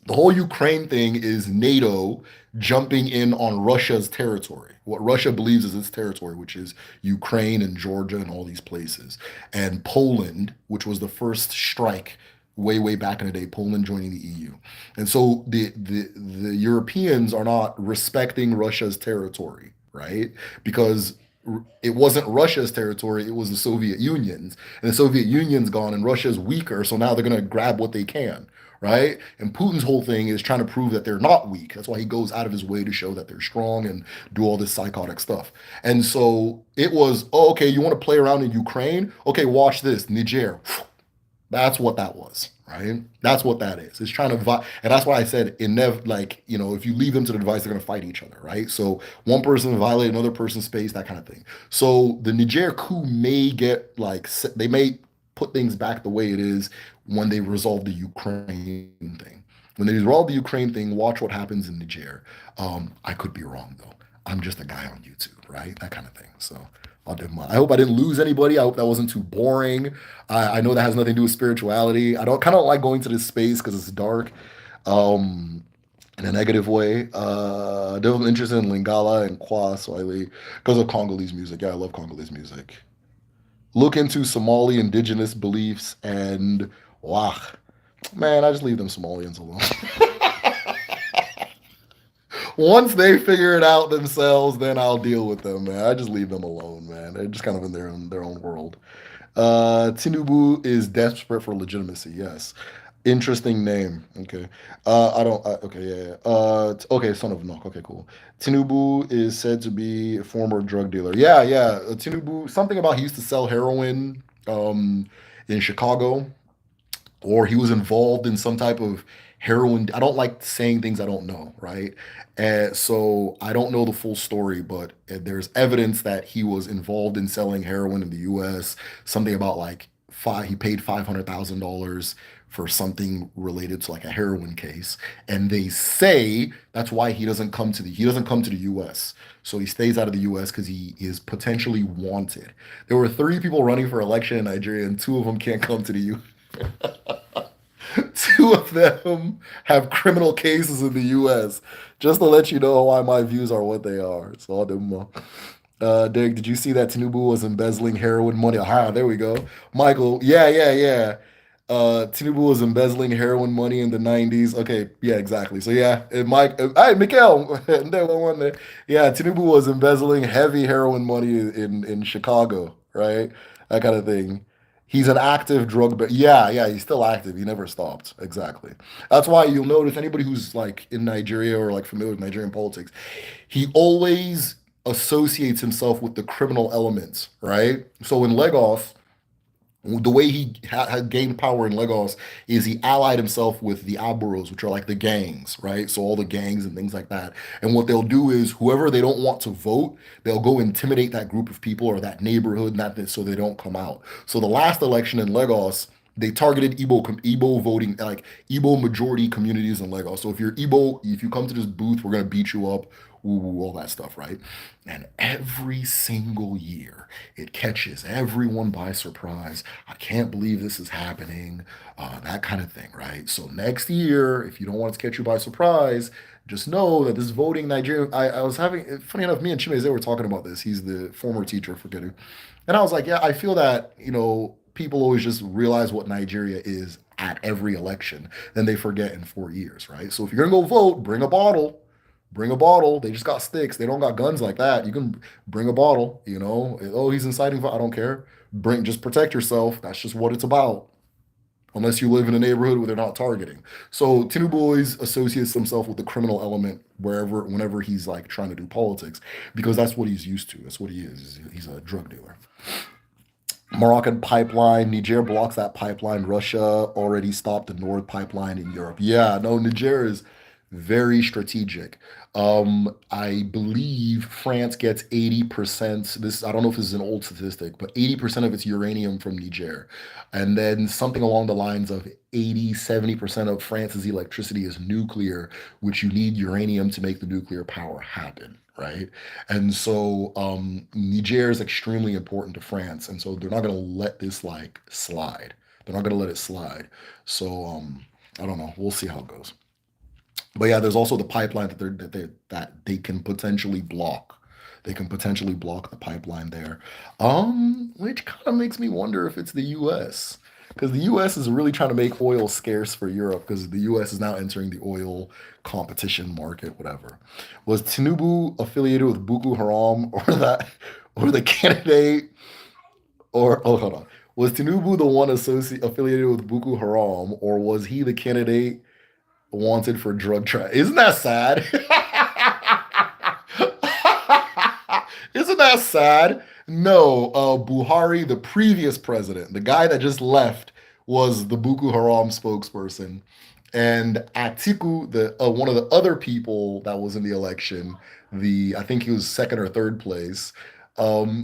the whole Ukraine thing is NATO jumping in on Russia's territory. What Russia believes is its territory, which is Ukraine and Georgia and all these places. And Poland, which was the first strike way back in the day, Poland joining the EU. And so the Europeans are not respecting Russia's territory, right? Because it wasn't Russia's territory, it was the Soviet Union's. And the Soviet Union's gone and Russia's weaker, so now they're going to grab what they can, right? And Putin's whole thing is trying to prove that they're not weak. That's why he goes out of his way to show that they're strong and do all this psychotic stuff. And so it was, oh, okay, you want to play around in Ukraine? Okay, watch this, Niger. That's what that was, right? That's what that is. It's trying to, and that's why I said, like, if you leave them to the device, they're going to fight each other, right? So one person violate another person's space, that kind of thing. So the Niger coup may get like, they may put things back the way it is when they resolve the Ukraine thing. When they resolve the Ukraine thing, watch what happens in Niger. I could be wrong though. I'm just a guy on YouTube, right? That kind of thing. So I hope I didn't lose anybody. I hope that wasn't too boring. I know that has nothing to do with spirituality. I don't kind of like going to this space because it's dark, um, in a negative way. Definitely interested in Lingala and Kwa Swahili because of Congolese music. Yeah, I love Congolese music. Look into Somali indigenous beliefs and wow, man, I just leave them Somalians alone. Once they figure it out themselves, then I'll deal with them, man. I just leave them alone, man. They're just kind of in their own world. Tinubu is desperate for legitimacy. Yes. Interesting name. Okay. I don't. Okay. Yeah. Yeah. Okay. Son of Nok. Okay. Cool. Tinubu is said to be a former drug dealer. Yeah. Yeah. Tinubu. Something about he used to sell heroin. In Chicago, or he was involved in some type of heroin. I don't like saying things I don't know, right? And so I don't know the full story, but there's evidence that he was involved in selling heroin in the U.S. Something about like he paid $500,000 for something related to like a heroin case, and they say that's why he doesn't come to the U.S. So he stays out of the U.S. because he is potentially wanted. There were three people running for election in Nigeria, and two of them can't come to the U.S. Two of them have criminal cases in the U.S. Just to let you know why my views are what they are. So I'll do more. Dig, did you see that Tinubu was embezzling heroin money? Ah, there we go. Michael, yeah, yeah, yeah. Tinubu was embezzling heroin money in the 90s. Okay, yeah, exactly. So yeah, Mike, hey, Mikael, there one there. Yeah, Tinubu was embezzling heavy heroin money in Chicago, right? That kind of thing. He's an active drug, but yeah, yeah, he's still active. He never stopped. Exactly. That's why you'll notice anybody who's like in Nigeria or like familiar with Nigerian politics, he always associates himself with the criminal elements, right? So in Lagos, the way he had gained power in Lagos is he allied himself with the Aburos, which are like the gangs, right? So all the gangs and things like that. And what they'll do is whoever they don't want to vote, they'll go intimidate that group of people or that neighborhood, so they don't come out. So the last election in Lagos, they targeted Igbo voting, like Igbo majority communities in Lagos. So if you're Igbo, if you come to this booth, we're gonna beat you up, all that stuff, right? And every single year, it catches everyone by surprise. I can't believe this is happening, that kind of thing, right? So next year, if you don't want it to catch you by surprise, just know that this voting Nigerian. I was having, funny enough, me and Chimeze were talking about this. He's the former teacher for Gedu. And I was like, yeah, I feel that, people always just realize what Nigeria is at every election. Then they forget in 4 years, right? So if you're going to go vote, bring a bottle. Bring a bottle. They just got sticks. They don't got guns like that. You can bring a bottle. Oh, he's inciting. I don't care. Just protect yourself. That's just what it's about. Unless you live in a neighborhood where they're not targeting. So Tinubu always associates himself with the criminal element whenever he's like trying to do politics, because that's what he's used to. That's what he is. He's a drug dealer. Moroccan pipeline. Niger blocks that pipeline. Russia already stopped the North pipeline in Europe. Yeah, no, Niger is very strategic. I believe France gets 80%. I don't know if this is an old statistic, but 80% of its uranium from Niger. And then something along the lines of 70% of France's electricity is nuclear, which you need uranium to make the nuclear power happen. Right. And so Niger is extremely important to France. And so they're not going to let this like slide. They're not going to let it slide. So I don't know. We'll see how it goes. But yeah, there's also the pipeline that they can potentially block. They can potentially block the pipeline there, which kind of makes me wonder if it's the U.S. because the U.S. is really trying to make oil scarce for Europe because the U.S. is now entering the oil competition market. Whatever. Was Tinubu affiliated with Boko Haram or the candidate or oh hold on, was Tinubu the one affiliated with Boko Haram, or was he the candidate wanted for drug trafficking? Isn't that sad? Isn't that sad? No, Buhari, the previous president, the guy that just left, was the Boko Haram spokesperson, and Atiku, the one of the other people that was in the election, I think he was second or third place.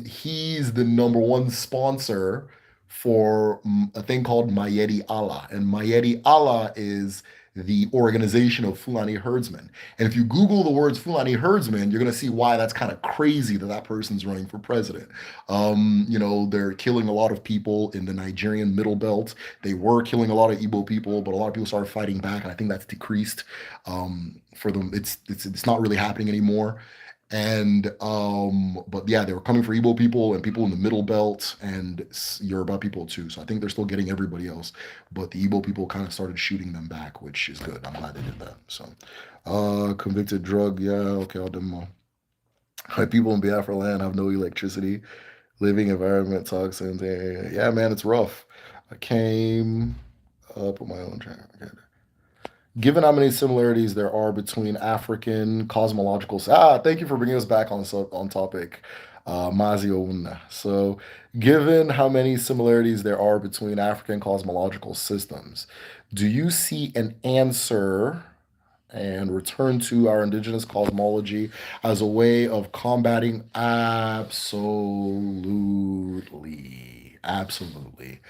He's the number one sponsor for a thing called Mayedi Allah, and Mayedi Allah is the organization of Fulani herdsmen. And if you Google the words Fulani herdsmen, you're going to see why that's kind of crazy that that person's running for president. They're killing a lot of people in the Nigerian Middle Belt. They were killing a lot of Igbo people, but a lot of people started fighting back, and I think that's decreased. For them, it's not really happening anymore. And but yeah, they were coming for Igbo people and people in the Middle Belt and Yoruba people too. So I think they're still getting everybody else, but the Igbo people kind of started shooting them back, which is good. I'm glad they did that. So, convicted drug, yeah, okay, I'll demo. People in Biafra land have no electricity, living environment, toxins. Yeah, man, it's rough. I came up with my own track. Okay. Given how many similarities there are between African cosmological. Thank you for bringing us back on topic, Mazio Una. So, given how many similarities there are between African cosmological systems, do you see an answer and return to our indigenous cosmology as a way of combating? Absolutely. Absolutely.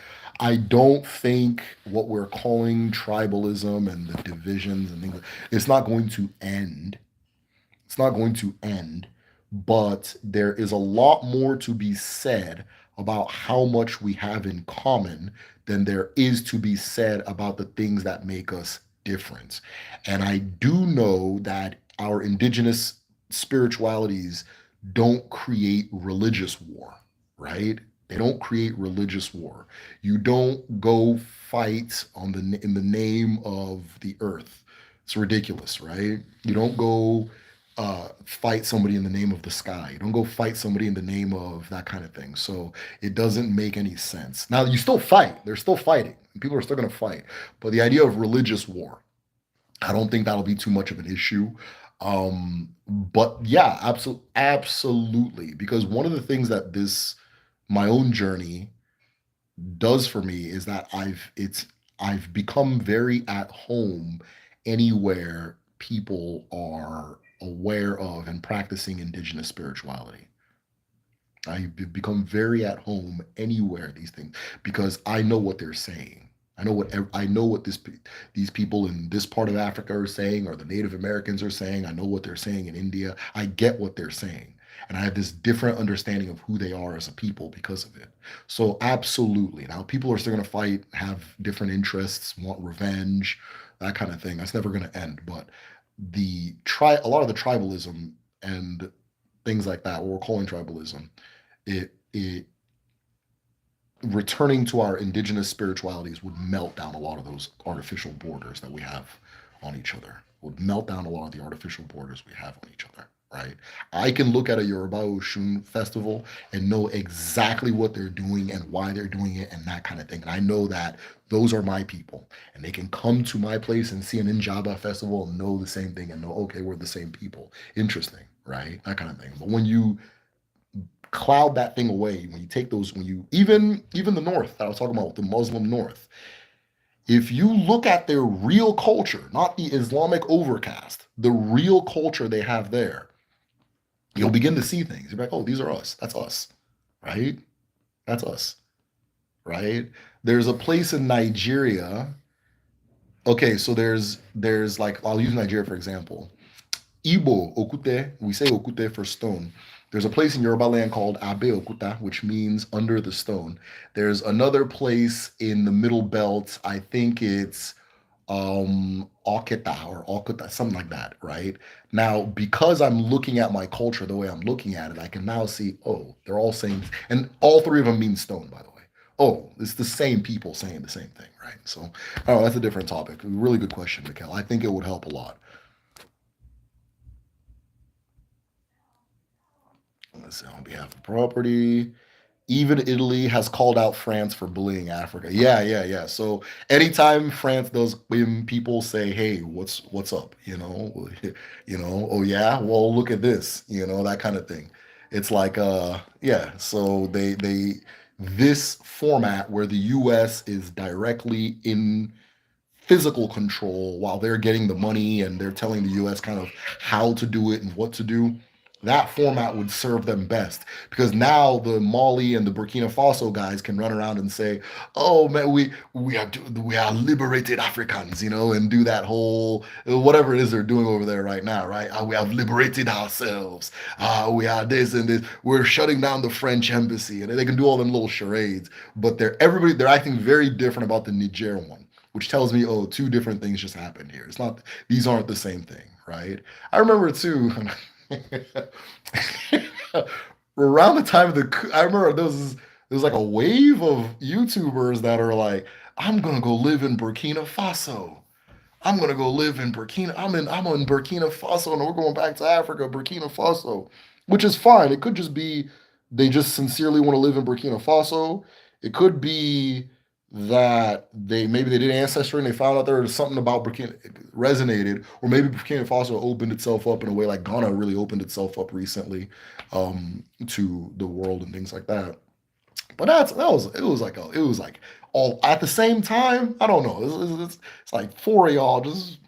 I don't think what we're calling tribalism and the divisions and things, it's not going to end. It's not going to end, but there is a lot more to be said about how much we have in common than there is to be said about the things that make us different. And I do know that our indigenous spiritualities don't create religious war, right? They don't create religious war. You don't go fight in the name of the earth. It's ridiculous, right? You don't go fight somebody in the name of the sky. You don't go fight somebody in the name of that kind of thing. So it doesn't make any sense. Now you still fight. They're still fighting. People are still going to fight. But the idea of religious war, I don't think that'll be too much of an issue. But yeah, absolutely. Because one of the things that my own journey does for me is that I've become very at home anywhere people are aware of and practicing indigenous spirituality. I've become very at home anywhere these things because I know what they're saying. I know what these people in this part of Africa are saying, or the Native Americans are saying. I know what they're saying in India. I get what they're saying, and I have this different understanding of who they are as a people because of it. So absolutely, now people are still going to fight, have different interests, want revenge, that kind of thing. That's never going to end. But a lot of the tribalism and things like that, what we're calling tribalism, it returning to our indigenous spiritualities would melt down a lot of those artificial borders that we have on each other. Would melt down a lot of the artificial borders we have on each other, right? I can look at a Yoruba Oshun festival and know exactly what they're doing and why they're doing it and that kind of thing. And I know that those are my people. And they can come to my place and see an Injaba festival and know the same thing and know, okay, we're the same people. Interesting, right? That kind of thing. But when you cloud that thing away, when you take those, when you even the North that I was talking about, the Muslim North, if you look at their real culture, not the Islamic overcast, the real culture they have there, you'll begin to see things. You're like, oh, these are us. That's us, right? That's us, right? There's a place in Nigeria. Okay, so there's like, I'll use Nigeria for example. Igbo, Okute, we say Okute for stone. There's a place in Yoruba land called Abe Okuta, which means under the stone. There's another place in the Middle Belt, I think it's Oketa or Okuta, something like that, right? Now, because I'm looking at my culture the way I'm looking at it, I can now see, oh, they're all saying, and all three of them mean stone, by the way. Oh, it's the same people saying the same thing, right? So, oh, that's a different topic. Really good question, Mikkel. I think it would help a lot. Let's see, on behalf of property. Even Italy has called out France for bullying Africa. Yeah, yeah, yeah. So anytime France does, when people say, "Hey, what's up?" Oh yeah, well look at this, that kind of thing. It's like, yeah. So they this format where the U.S. is directly in physical control while they're getting the money and they're telling the U.S. kind of how to do it and what to do. that format would serve them best because now the Mali and the Burkina Faso guys can run around and say, "Oh man, we are liberated Africans," and do that whole whatever it is they're doing over there right now, right? We have liberated ourselves. We are this and this. We're shutting down the French embassy, and they can do all them little charades. But they're acting very different about the Niger one, which tells me, oh, two different things just happened here. It's not these aren't the same thing, right? I remember too. Around the time of I remember there was like a wave of YouTubers that are like, I'm gonna go live in Burkina Faso. I'm gonna go live in Burkina. I'm in Burkina Faso, and we're going back to Africa, Burkina Faso, which is fine. It could just be they just sincerely want to live in Burkina Faso. It could be that maybe they did ancestry and they found out there was something about Burkina resonated, or maybe Burkina Faso opened itself up in a way like Ghana really opened itself up recently to the world and things like that. But it was like all at the same time. I don't know. It's like four of y'all just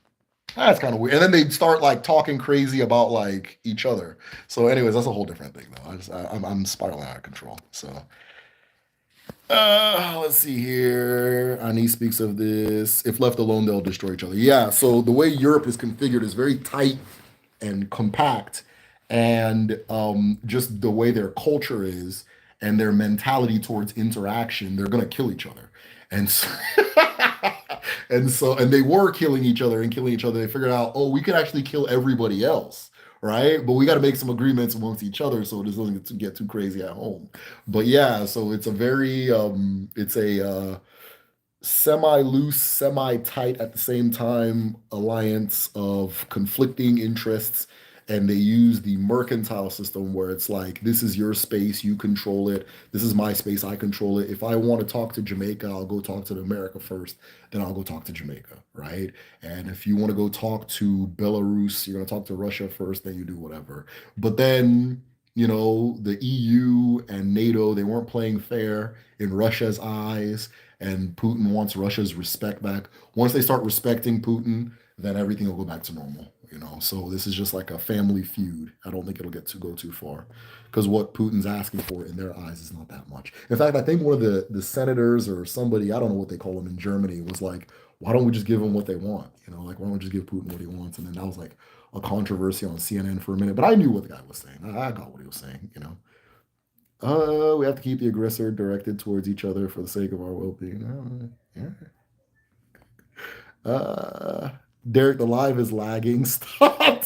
that's kind of weird. And then they start like talking crazy about like each other. So, anyways, that's a whole different thing though. I'm spiraling out of control. So, let's see here. Ani speaks of this. If left alone, they'll destroy each other. Yeah. So the way Europe is configured is very tight and compact, and just the way their culture is and their mentality towards interaction, they're gonna kill each other. And so, and they were killing each other and killing each other. They figured out, oh, we could actually kill everybody else, right? But we got to make some agreements amongst each other so this doesn't get too crazy at home. But yeah, so it's a semi-loose, semi-tight at the same time alliance of conflicting interests. And they use the mercantile system where it's like, this is your space, you control it. This is my space, I control it. If I want to talk to Jamaica, I'll go talk to America first, then I'll go talk to Jamaica, right? And if you want to go talk to Belarus, you're going to talk to Russia first, then you do whatever. But then, the EU and NATO, they weren't playing fair in Russia's eyes, and Putin wants Russia's respect back. Once they start respecting Putin, then everything will go back to normal. So this is just like a family feud. I don't think it'll go too far because what Putin's asking for in their eyes is not that much. In fact, I think one of the senators or somebody, I don't know what they call them in Germany, was like, why don't we just give them what they want? Like, why don't we just give Putin what he wants? And then that was like a controversy on CNN for a minute, but I knew what the guy was saying. I got what he was saying. We have to keep the aggressor directed towards each other for the sake of our well-being. Uh, Derek, the live is lagging. Stop.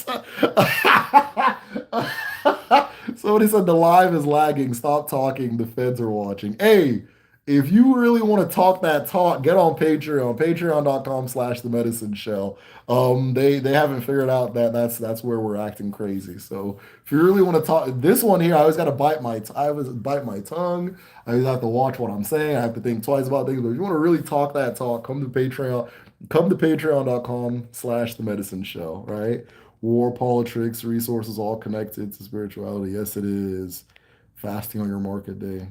Somebody said the live is lagging. Stop talking. The feds are watching. Hey, if you really want to talk that talk, get on Patreon. Patreon.com/the medicine shell. They haven't figured out that that's where we're acting crazy. So if you really want to talk this one here, I always gotta I always bite my tongue. I always have to watch what I'm saying. I have to think twice about things. But if you want to really talk that talk, come to Patreon. Come to patreon.com/the medicine show, right? War, politics, resources, all connected to spirituality. Yes, it is. Fasting on your market day.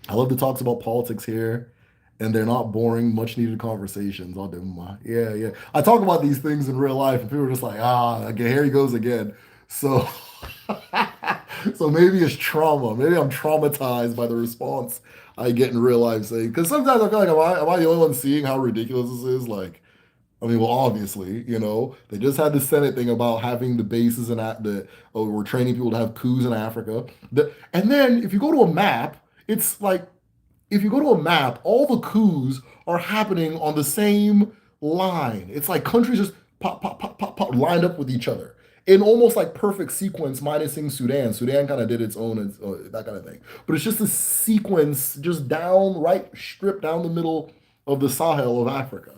I love the talks about politics here, and they're not boring, much needed conversations. I'll do my yeah, yeah. I talk about these things in real life, and people are just like, again, here he goes again. So, so maybe it's trauma. Maybe I'm traumatized by the response I get in real life. Saying because sometimes I feel like am I the only one seeing how ridiculous this is? Like, I mean, well, obviously, they just had the Senate thing about having the bases and we're training people to have coups in Africa. And then if you go to a map, it's like if you go to a map, all the coups are happening on the same line. It's like countries just pop, pop, pop, pop, pop, lined up with each other in almost like perfect sequence, minusing Sudan. Sudan kind of did its own, that kind of thing. But it's just a sequence, just down, right, strip down the middle of the Sahel of Africa.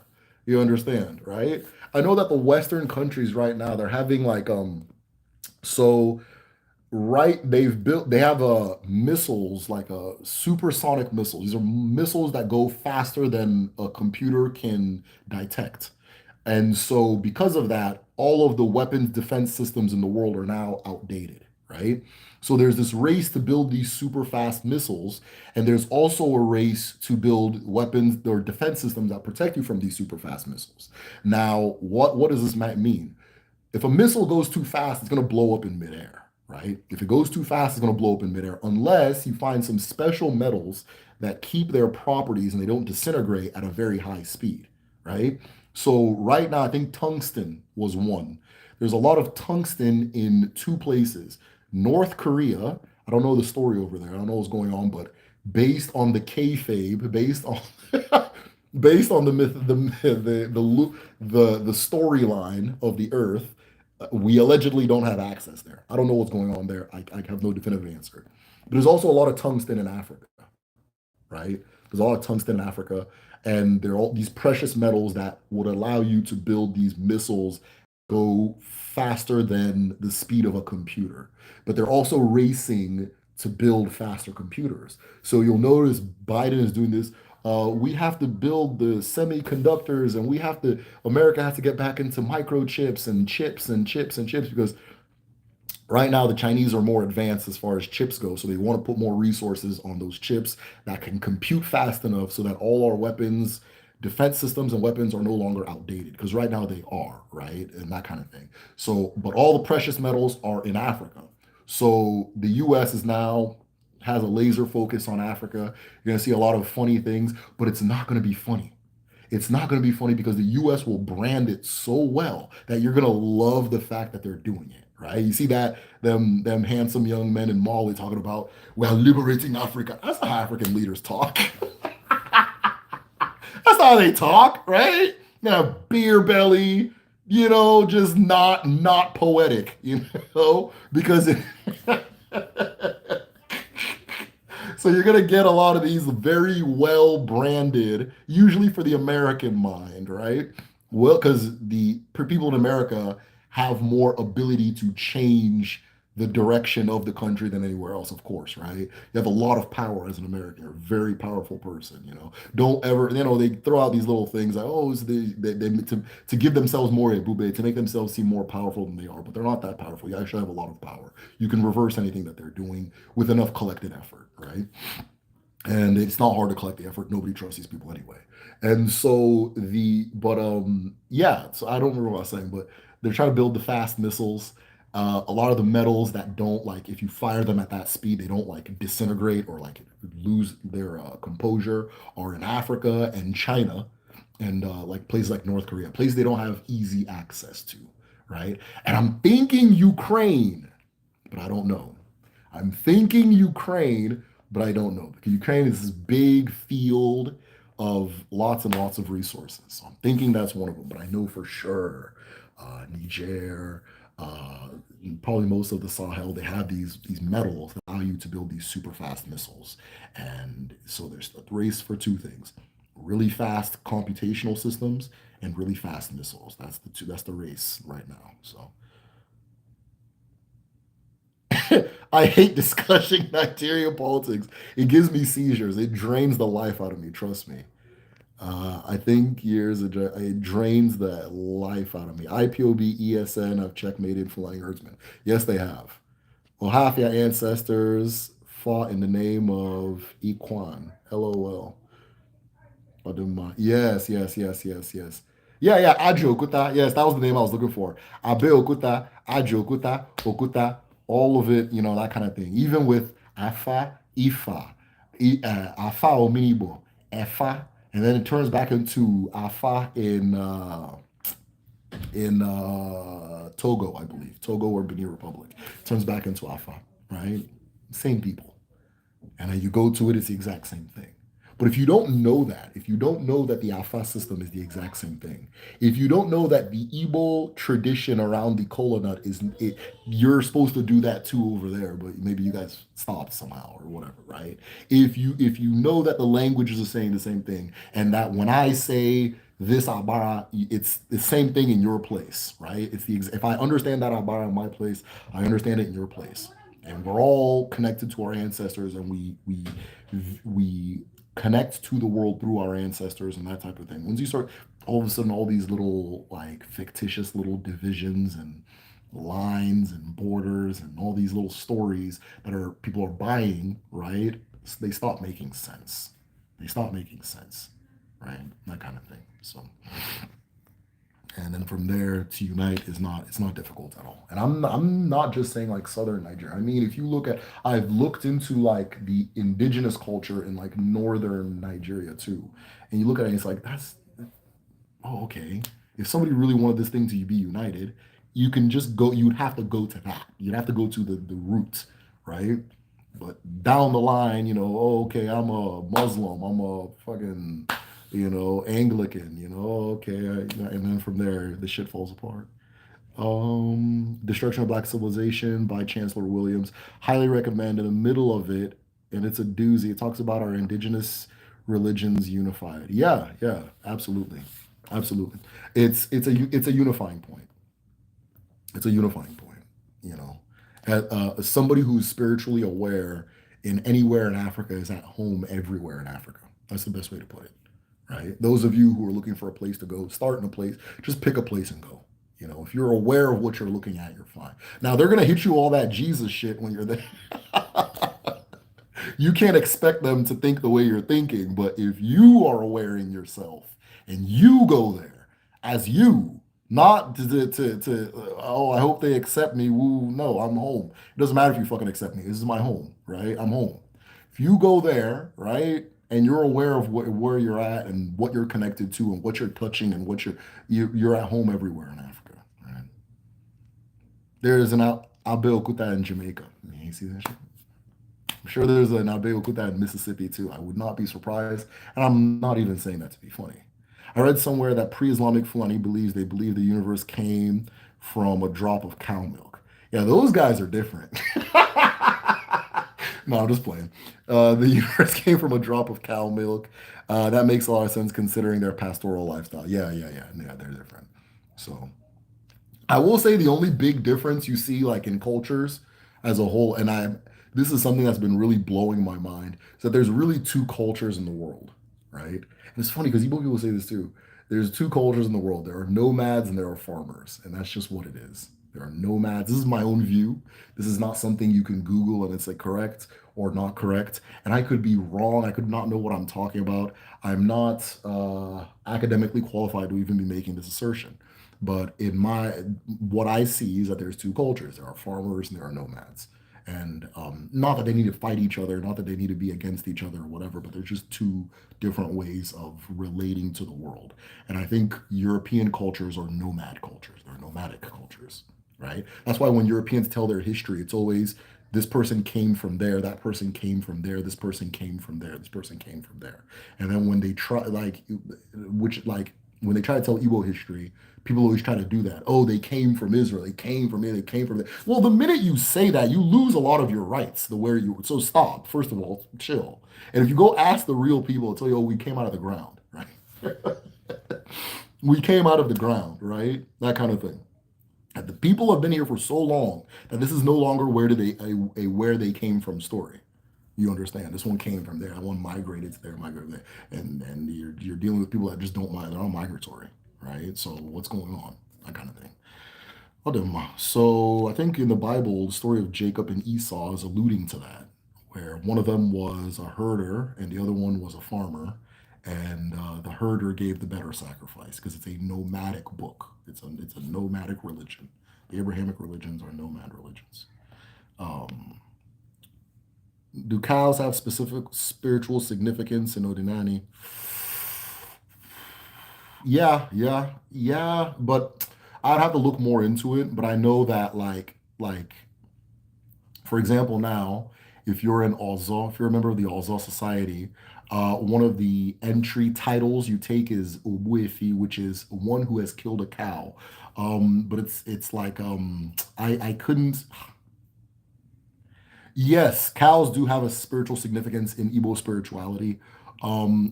You understand, right? I know that the Western countries right now, they're having like, so right they have missiles like supersonic missiles. These are missiles that go faster than a computer can detect, and so because of that all of the weapons defense systems in the world are now outdated, right? So there's this race to build these super fast missiles, and there's also a race to build weapons or defense systems that protect you from these super fast missiles. Now what does this mean? If a missile goes too fast, it's going to blow up in midair, right? If it goes too fast, it's going to blow up in midair, unless you find some special metals that keep their properties and they don't disintegrate at a very high speed, right? So right now, I think tungsten was one. There's a lot of tungsten in two places. North Korea, I don't know the story over there. I don't know what's going on, but based on the kayfabe, based on based on the myth, the storyline of the Earth, we allegedly don't have access there. I don't know what's going on there. I have no definitive answer. But there's also a lot of tungsten in Africa, right? There's a lot of tungsten in Africa, and there are all these precious metals that would allow you to build these missiles go faster than the speed of a computer. But they're also racing to build faster computers. So you'll notice Biden is doing this. We have to build the semiconductors, and America has to get back into microchips and chips and chips and chips because right now the Chinese are more advanced as far as chips go, so they want to put more resources on those chips that can compute fast enough so that all our weapons, defense systems and weapons are no longer outdated, because right now they are, right, and that kind of thing. So but all the precious metals are in Africa, so the US is now has a laser focus on Africa. You're going to see a lot of funny things, but it's not going to be funny. It's not going to be funny because the US will brand it so well that you're going to love the fact that they're doing it, right? You see that them handsome young men in Mali talking about, well, liberating Africa. That's how African leaders talk. That's how they talk, right? Now, beer belly, just not poetic, because it so you're going to get a lot of these very well branded, usually for the American mind, right? Well, because the people in America have more ability to change the direction of the country than anywhere else, of course, right? You have a lot of power as an American. You're a very powerful person. Don't ever, they throw out these little things like, oh, it's to give themselves more ebube, to make themselves seem more powerful than they are, but they're not that powerful. You actually have a lot of power. You can reverse anything that they're doing with enough collected effort, right? And it's not hard to collect the effort. Nobody trusts these people anyway. And so yeah, so I don't remember what I was saying, but they're trying to build the fast missiles. A lot of the metals that don't, like, if you fire them at that speed, they don't like disintegrate or like lose their composure, are in Africa and China, and like places like North Korea, places they don't have easy access to, right? And I'm thinking Ukraine, but I don't know. I'm thinking Ukraine, but I don't know, because Ukraine is this big field of lots and lots of resources. So I'm thinking that's one of them, but I know for sure Niger, uh, probably most of the Sahel, they have these metals that allow you to build these super fast missiles. And so there's a race for two things: really fast computational systems and really fast missiles. That's the two. That's the race right now. So I hate discussing Nigerian politics. It gives me seizures. It drains the life out of me. Trust me. I think it drains the life out of me. IPOB, ESN have checkmated flying herdsmen. Yes, they have. Well, half your ancestors fought in the name of Equan. LOL. Aduma. Yes, yes, yes, yes, yes. Yeah, yeah, Ajo Okuta. Yes, that was the name I was looking for. Abe Okuta, Ajo Okuta, Okuta, all of it, that kind of thing. Even with Afa, Ifa, Afa Ominibo, Efa, and then it turns back into Afa in Togo, I believe. Togo or Benin Republic. Turns back into Afa, right? Same people. And then you go to it, it's the exact same thing. But if you don't know that, if you don't know that the Alpha system is the exact same thing, if you don't know that the Igbo tradition around the Kola nut you're supposed to do that too over there, but maybe you guys stopped somehow or whatever, right? If you know that the languages are saying the same thing, and that when I say this Abara, it's the same thing in your place, right? If I understand that Abara in my place, I understand it in your place, and we're all connected to our ancestors, and we connect to the world through our ancestors and that type of thing. Once you start, all of a sudden, all these little like fictitious little divisions and lines and borders and all these little stories that are people are buying, right? They stop making sense. They stop making sense, right? That kind of thing. So, and then from there to unite is not it's not difficult at all. And I'm not just saying like southern Nigeria. I mean, if you look at I've looked into like the indigenous culture in like northern Nigeria too, and you look at it, and it's like that's oh okay. If somebody really wanted this thing to be united, you can just go. You'd have to go to that. You'd have to go to the roots, right? But down the line, oh, okay, I'm a Muslim, I'm a fucking, Anglican, okay, and then from there, the shit falls apart. Destruction of Black Civilization by Chancellor Williams. Highly recommend. In the middle of it, and it's a doozy. It talks about our indigenous religions unified. Yeah, yeah, absolutely, absolutely. It's a unifying point. It's a unifying point. You know, somebody who's spiritually aware in anywhere in Africa is at home everywhere in Africa. That's the best way to put it, right? Those of you who are looking for a place to go, start in a place, just pick a place and go. If you're aware of what you're looking at, you're fine. Now they're gonna hit you all that Jesus shit when you're there. You can't expect them to think the way you're thinking, but if you are aware in yourself and you go there as you, not oh, I hope they accept me. Woo, no, I'm home. It doesn't matter if you fucking accept me. This is my home, right? I'm home. If you go there, right, and you're aware of where you're at and what you're connected to and what you're touching and you're at home everywhere in Africa, right? There is an Abeokuta in Jamaica. You see that shit? I'm sure there's an Abeokuta in Mississippi too. I would not be surprised. And I'm not even saying that to be funny. I read somewhere that pre-Islamic Fulani they believe the universe came from a drop of cow milk. Yeah, those guys are different. No, I'm just playing. The universe came from a drop of cow milk. That makes a lot of sense considering their pastoral lifestyle. Yeah, yeah, yeah. Yeah, they're different. So I will say the only big difference you see like in cultures as a whole, and this is something that's been really blowing my mind, is that there's really two cultures in the world, right? And it's funny because Igbo people say this too. There's two cultures in the world. There are nomads and there are farmers, and that's just what it is. There are nomads. This is my own view. This is not something you can Google and it's like correct or not correct. And I could be wrong. I could not know what I'm talking about. I'm not academically qualified to even be making this assertion. But what I see is that there's two cultures. There are farmers and there are nomads. And not that they need to fight each other, not that they need to be against each other or whatever, but there's just two different ways of relating to the world. And I think European cultures are nomad cultures. They're nomadic cultures, right? That's why when Europeans tell their history, it's always this person came from there, that person came from there, this person came from there, this person came from there. And then when they try, when they try to tell Igbo history, people always try to do that. Oh, they came from Israel. They came from there. They came from there. Well, the minute you say that, you lose a lot of your rights. So stop. First of all, chill. And if you go ask the real people, they'll tell you, oh, we came out of the ground, right? We came out of the ground, right? That kind of thing. And the people have been here for so long that this is no longer where they came from story. You understand? This one came from there. That one migrated to there, migrated there, and you're dealing with people that just don't mind. They're all migratory, right? So what's going on? That kind of thing. So I think in the Bible, the story of Jacob and Esau is alluding to that, where one of them was a herder and the other one was a farmer, and the herder gave the better sacrifice because it's a nomadic book. It's a nomadic religion. The Abrahamic religions are nomad religions. Um, do cows have specific spiritual significance in Odinani? Yeah, yeah, yeah, but I'd have to look more into it. But I know that for example, now if you're in Ozo, if you're a member of the Ozo Society, one of the entry titles you take is Obuefi, which is one who has killed a cow. But it's like I couldn't. Yes, cows do have a spiritual significance in Igbo spirituality.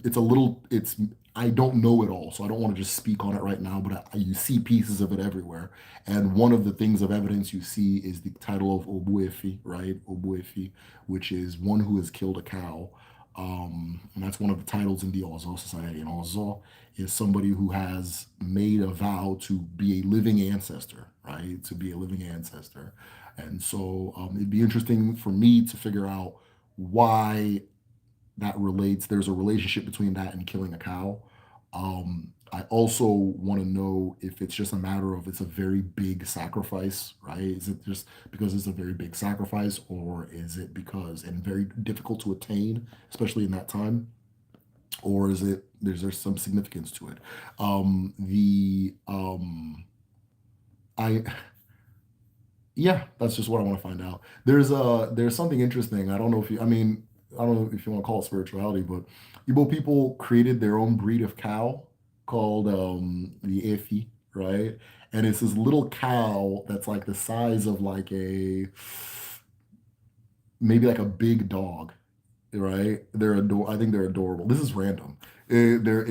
It's I don't know it all, so I don't want to just speak on it right now, but you see pieces of it everywhere. And one of the things of evidence you see is the title of Obuefi, right? Obuefi, which is one who has killed a cow. And that's one of the titles in the Ozo Society. And Ozo is somebody who has made a vow to be a living ancestor, right? To be a living ancestor. And so it'd be interesting for me to figure out why that relates. There's a relationship between that and killing a cow. I also want to know if it's just a matter of it's a very big sacrifice, right? Is it just because it's a very big sacrifice, or is it because and very difficult to attain, especially in that time, or is it there's some significance to it? The I Yeah, that's just what I want to find out. There's something interesting. I don't know if you I mean, I don't know if you want to call it spirituality, but Igbo people created their own breed of cow called the Efi, right? And it's this little cow that's like the size of like a maybe like a big dog, right? I think they're adorable. This is random. They're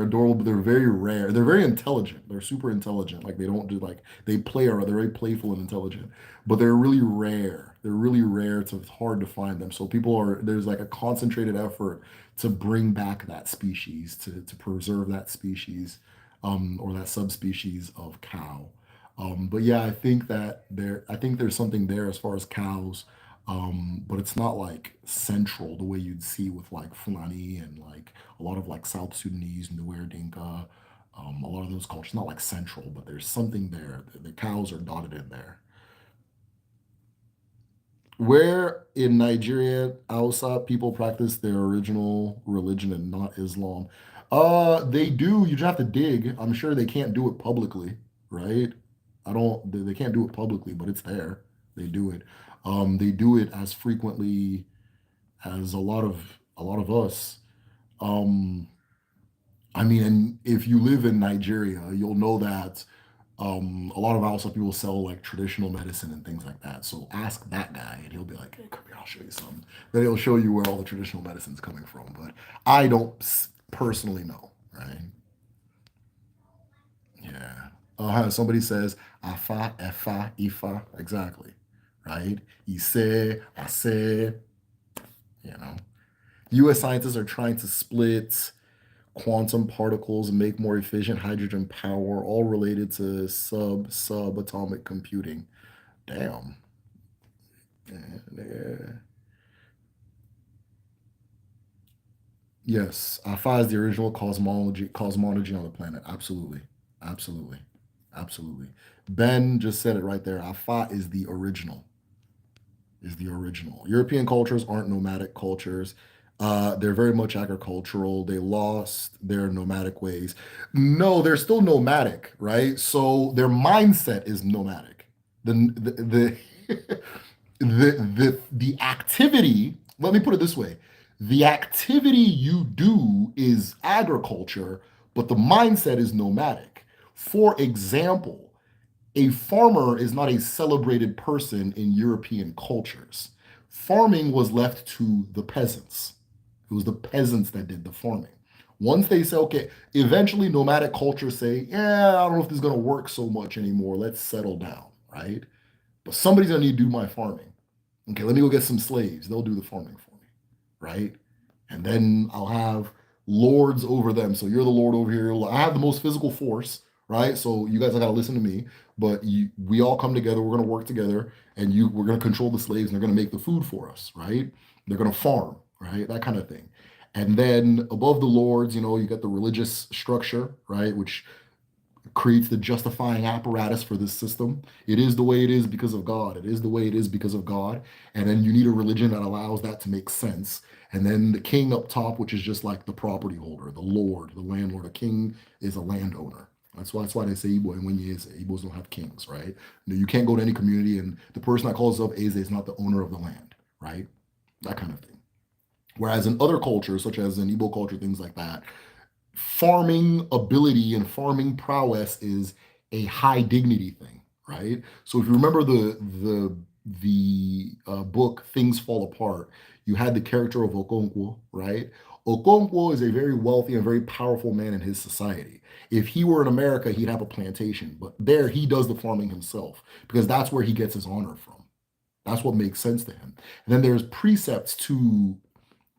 adorable, but they're very rare. They're very intelligent. They're super intelligent. Like they don't do like they play around. They're very playful and intelligent, but they're really rare. They're really rare. It's hard to find them. So there's like a concentrated effort to bring back that species to preserve that species, or that subspecies of cow. But yeah, I think there's something there as far as cows, but it's not like central the way you'd see with like Fulani and like a lot of like South Sudanese, Nuer Dinka, a lot of those cultures, not like central, but there's something there. The cows are dotted in there. Where in Nigeria, Hausa people practice their original religion and not Islam. They do. You just have to dig. I'm sure they can't do it publicly, right? I don't. They can't do it publicly, but it's there. They do it. They do it as frequently as a lot of us. Um, I mean, and if you live in Nigeria, you'll know that a lot of Hausa people sell like traditional medicine and things like that. So ask that guy, and he'll be like, "Hey, come here, I'll show you some." Then he'll show you where all the traditional medicine's coming from. But I don't personally know, right? Yeah. Somebody says afa, efa, ifa, exactly, right? Ise, ase, you know. U.S. scientists are trying to split quantum particles and make more efficient hydrogen power, all related to subatomic computing. Damn. Yeah. Yes, Alpha is the original cosmology on the planet. Absolutely. Absolutely. Absolutely. Ben just said it right there. Alpha is the original. Is the original. European cultures aren't nomadic cultures. They're very much agricultural. They lost their nomadic ways. No, they're still nomadic, right? So their mindset is nomadic. The the activity, let me put it this way. The activity you do is agriculture, but the mindset is nomadic. For example, a farmer is not a celebrated person in European cultures. Farming was left to the peasants. It was the peasants that did the farming. Once they say, okay, eventually nomadic cultures say, yeah, I don't know if this is going to work so much anymore. Let's settle down, right? But somebody's going to need to do my farming. Okay, let me go get some slaves. They'll do the farming for me, right? And then I'll have lords over them. So you're the lord over here. I have the most physical force, right? So you guys got to listen to me. But we all come together. We're going to work together, and we're going to control the slaves, and they're going to make the food for us, right? They're going to farm, right? That kind of thing. And then above the lords, you got the religious structure, right? Which creates the justifying apparatus for this system. It is the way it is because of God. It is the way it is because of God. And then you need a religion that allows that to make sense. And then the king up top, which is just like the property holder, the lord, the landlord. A king is a landowner. That's why they say Igbo and when you say Igbos don't have kings, right? You can't go to any community and the person that calls himself Eze is not the owner of the land, right? That kind of thing. Whereas in other cultures, such as in Igbo culture, things like that, farming ability and farming prowess is a high dignity thing, right? So if you remember the book Things Fall Apart, you had the character of Okonkwo, right? Okonkwo is a very wealthy and very powerful man in his society. If he were in America, he'd have a plantation, but there he does the farming himself because that's where he gets his honor from. That's what makes sense to him. And then there's precepts to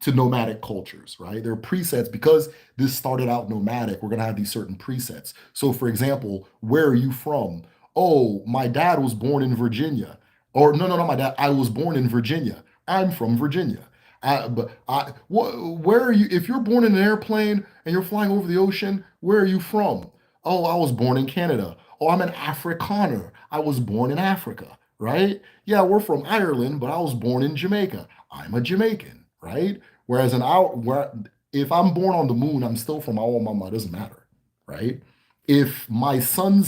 nomadic cultures, right? There are presets because this started out nomadic. We're going to have these certain presets. So, for example, where are you from? Oh, my dad was born in Virginia. Or, no, no, not my dad. I was born in Virginia. I'm from Virginia. where are you? If you're born in an airplane and you're flying over the ocean, where are you from? Oh, I was born in Canada. Oh, I'm an Afrikaner. I was born in Africa, right? Yeah, we're from Ireland, but I was born in Jamaica. I'm a Jamaican, right? Whereas if I'm born on the moon, I'm still from our mama. It doesn't matter, right? If my son,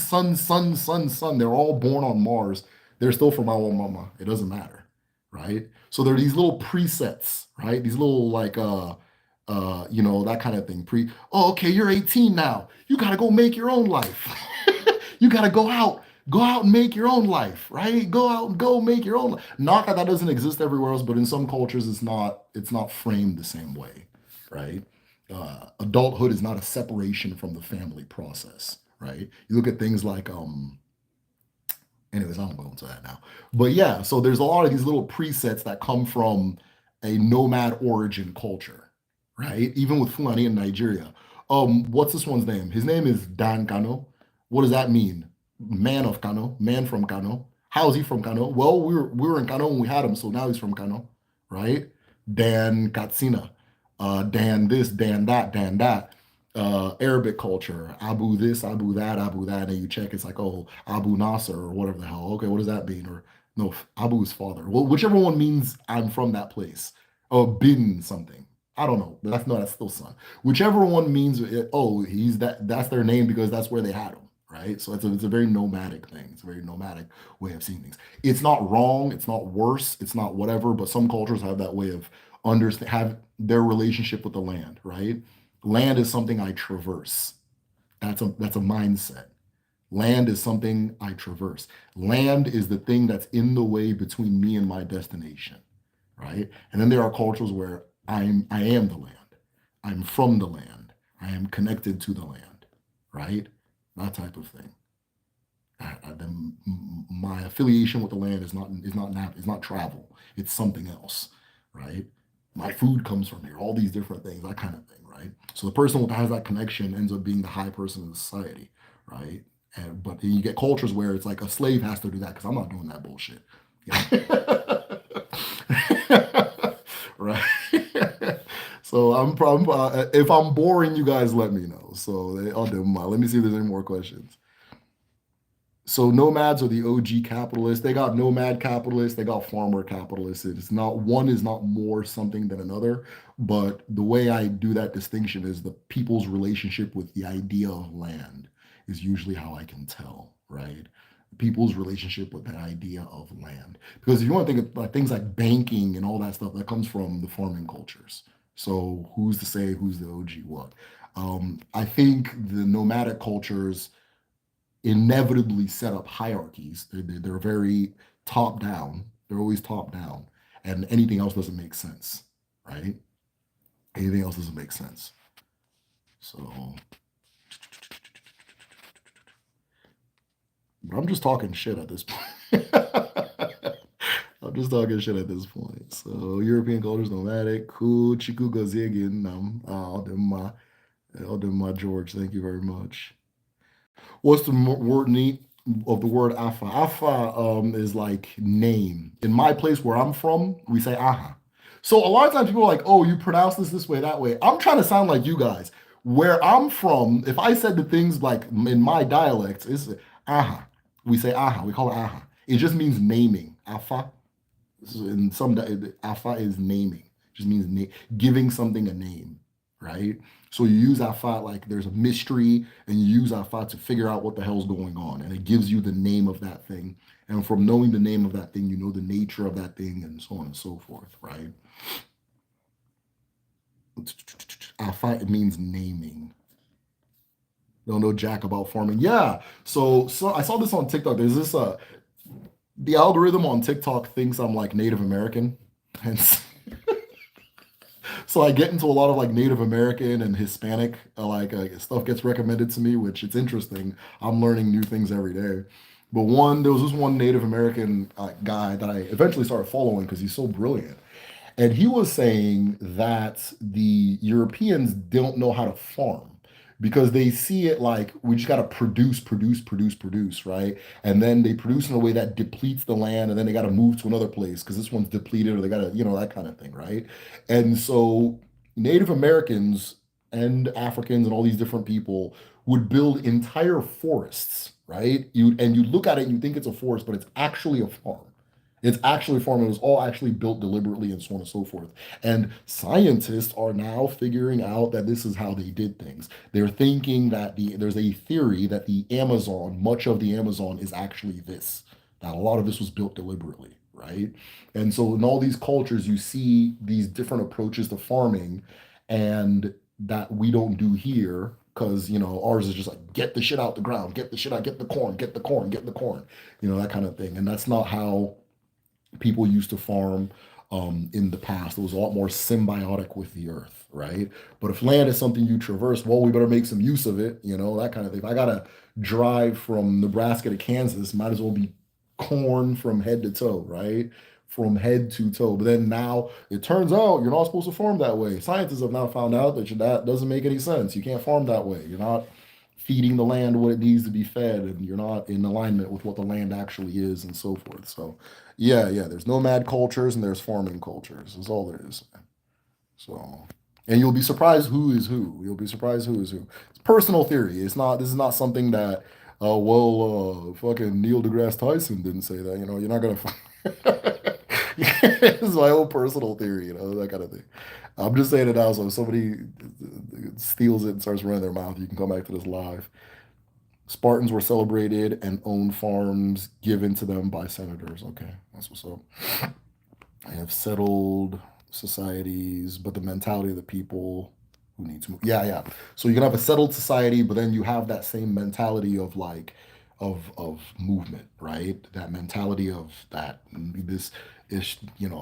they're all born on Mars, they're still from our mama. It doesn't matter, right? So there are these little presets, right? These little that kind of thing. Oh, okay, you're 18 now. You gotta go make your own life. You gotta go out and make your own life, right? Go out and go make your own life. Not that that doesn't exist everywhere else, but in some cultures, it's not framed the same way, right? Adulthood is not a separation from the family process, right? You look at things like anyways, I won't go into that now. But yeah, so there's a lot of these little presets that come from a nomad origin culture, right? Even with Fulani in Nigeria. What's this one's name? His name is Dan Kano. What does that mean? Man of Kano, man from Kano. How is he from Kano? Well, we were in Kano when we had him, so now he's from Kano, right? Dan Katsina, Dan this, Dan that, Dan that. Arabic culture, Abu this, Abu that, and you check, it's like, oh, Abu Nasser or whatever the hell. Okay, what does that mean? Or no, Abu's father. Well, whichever one means I'm from that place. Or bin something. I don't know. That's no, that's still son. Whichever one means, oh, he's that. That's their name because that's where they had him, right? So it's a very nomadic thing. It's a very nomadic way of seeing things. It's not wrong. It's not worse. It's not whatever. But some cultures have that way of understand have their relationship with the land, right? Land is something I traverse. That's a mindset. Land is something I traverse. Land is the thing that's in the way between me and my destination, right? And then there are cultures where I am the land. I'm from the land. I am connected to the land, right? That type of thing. My affiliation with the land is not travel. It's something else, right? My food comes from here. All these different things, that kind of thing, right? So the person who has that connection ends up being the high person in society, right? But then you get cultures where it's like a slave has to do that because I'm not doing that bullshit. Right. So I'm probably if I'm boring, you guys let me know. So I'll do my. Let me see if there's any more questions. So nomads are the OG capitalists. They got nomad capitalists, they got farmer capitalists. It's not one is not more something than another, but the way I do that distinction is the people's relationship with the idea of land is usually how I can tell, right? People's relationship with that idea of land. Because if you want to think of like things like banking and all that stuff, that comes from the farming cultures. So who's to say who's the OG what? I think the nomadic cultures inevitably set up hierarchies. They're very top down. They're always top down, and anything else doesn't make sense, right? Anything else doesn't make sense. So, but I'm just talking shit at this point. I'm just talking shit at this point. So European cultures nomadic, cool. Chiku Gazigin, all them my George. Thank you very much. What's the word neat of the word afa? Afa is like name. In my place where I'm from, we say aha. So a lot of times people are like, oh, you pronounce this way, that way. I'm trying to sound like you guys. Where I'm from, if I said the things like in my dialect, it's aha. We say aha. We call it aha. It just means naming. Afa. In some afa is naming. It just means giving something a name, right? So you use Afat like there's a mystery, and you use Afat to figure out what the hell's going on, and it gives you the name of that thing. And from knowing the name of that thing, you know the nature of that thing, and so on and so forth, right? Afat it means naming. Don't know jack about farming. Yeah. So I saw this on TikTok. There's this the algorithm on TikTok thinks I'm like Native American, and so I get into a lot of like Native American and Hispanic stuff gets recommended to me, which it's interesting. I'm learning new things every day. But there was this one Native American guy that I eventually started following because he's so brilliant, and he was saying that the Europeans don't know how to farm. because they see it like we just got to produce, right? And then they produce in a way that depletes the land, and then they got to move to another place because this one's depleted, or they got to, that kind of thing, right? And so Native Americans and Africans and all these different people would build entire forests, right? You look at it and you think it's a forest, but it's actually a farm. It's actually a farm. It was all actually built deliberately and so on and so forth. And scientists are now figuring out that this is how they did things. They're thinking that there's a theory that the Amazon, much of the Amazon, is actually this. That a lot of this was built deliberately, right? And so in all these cultures, you see these different approaches to farming, and that we don't do here because ours is just like get the shit out the ground, get the shit out, get the corn, get the corn, get the corn, that kind of thing. And that's not how people used to farm in the past. It was a lot more symbiotic with the earth, right? But if land is something you traverse, well, we better make some use of it, that kind of thing. If I gotta drive from Nebraska to Kansas, might as well be corn from head to toe, right? From head to toe. But then now it turns out you're not supposed to farm that way. Scientists have now found out that doesn't make any sense. You can't farm that way. You're not feeding the land what it needs to be fed, and you're not in alignment with what the land actually is, and so forth. So yeah, there's nomad cultures and there's farming cultures. That's all there is. So, and you'll be surprised who is who. You'll be surprised who is who. It's personal theory. It's not. This is not something that. Fucking Neil deGrasse Tyson didn't say that. You're not gonna. This is my own personal theory. That kind of thing. I'm just saying it now. So if somebody steals it and starts running their mouth, you can come back to this live. Spartans were celebrated and owned farms given to them by senators. Okay, that's what's up. I have settled societies, but the mentality of the people who need to move. Yeah. So you can have a settled society, but then you have that same mentality of like of movement, right? That mentality of that this is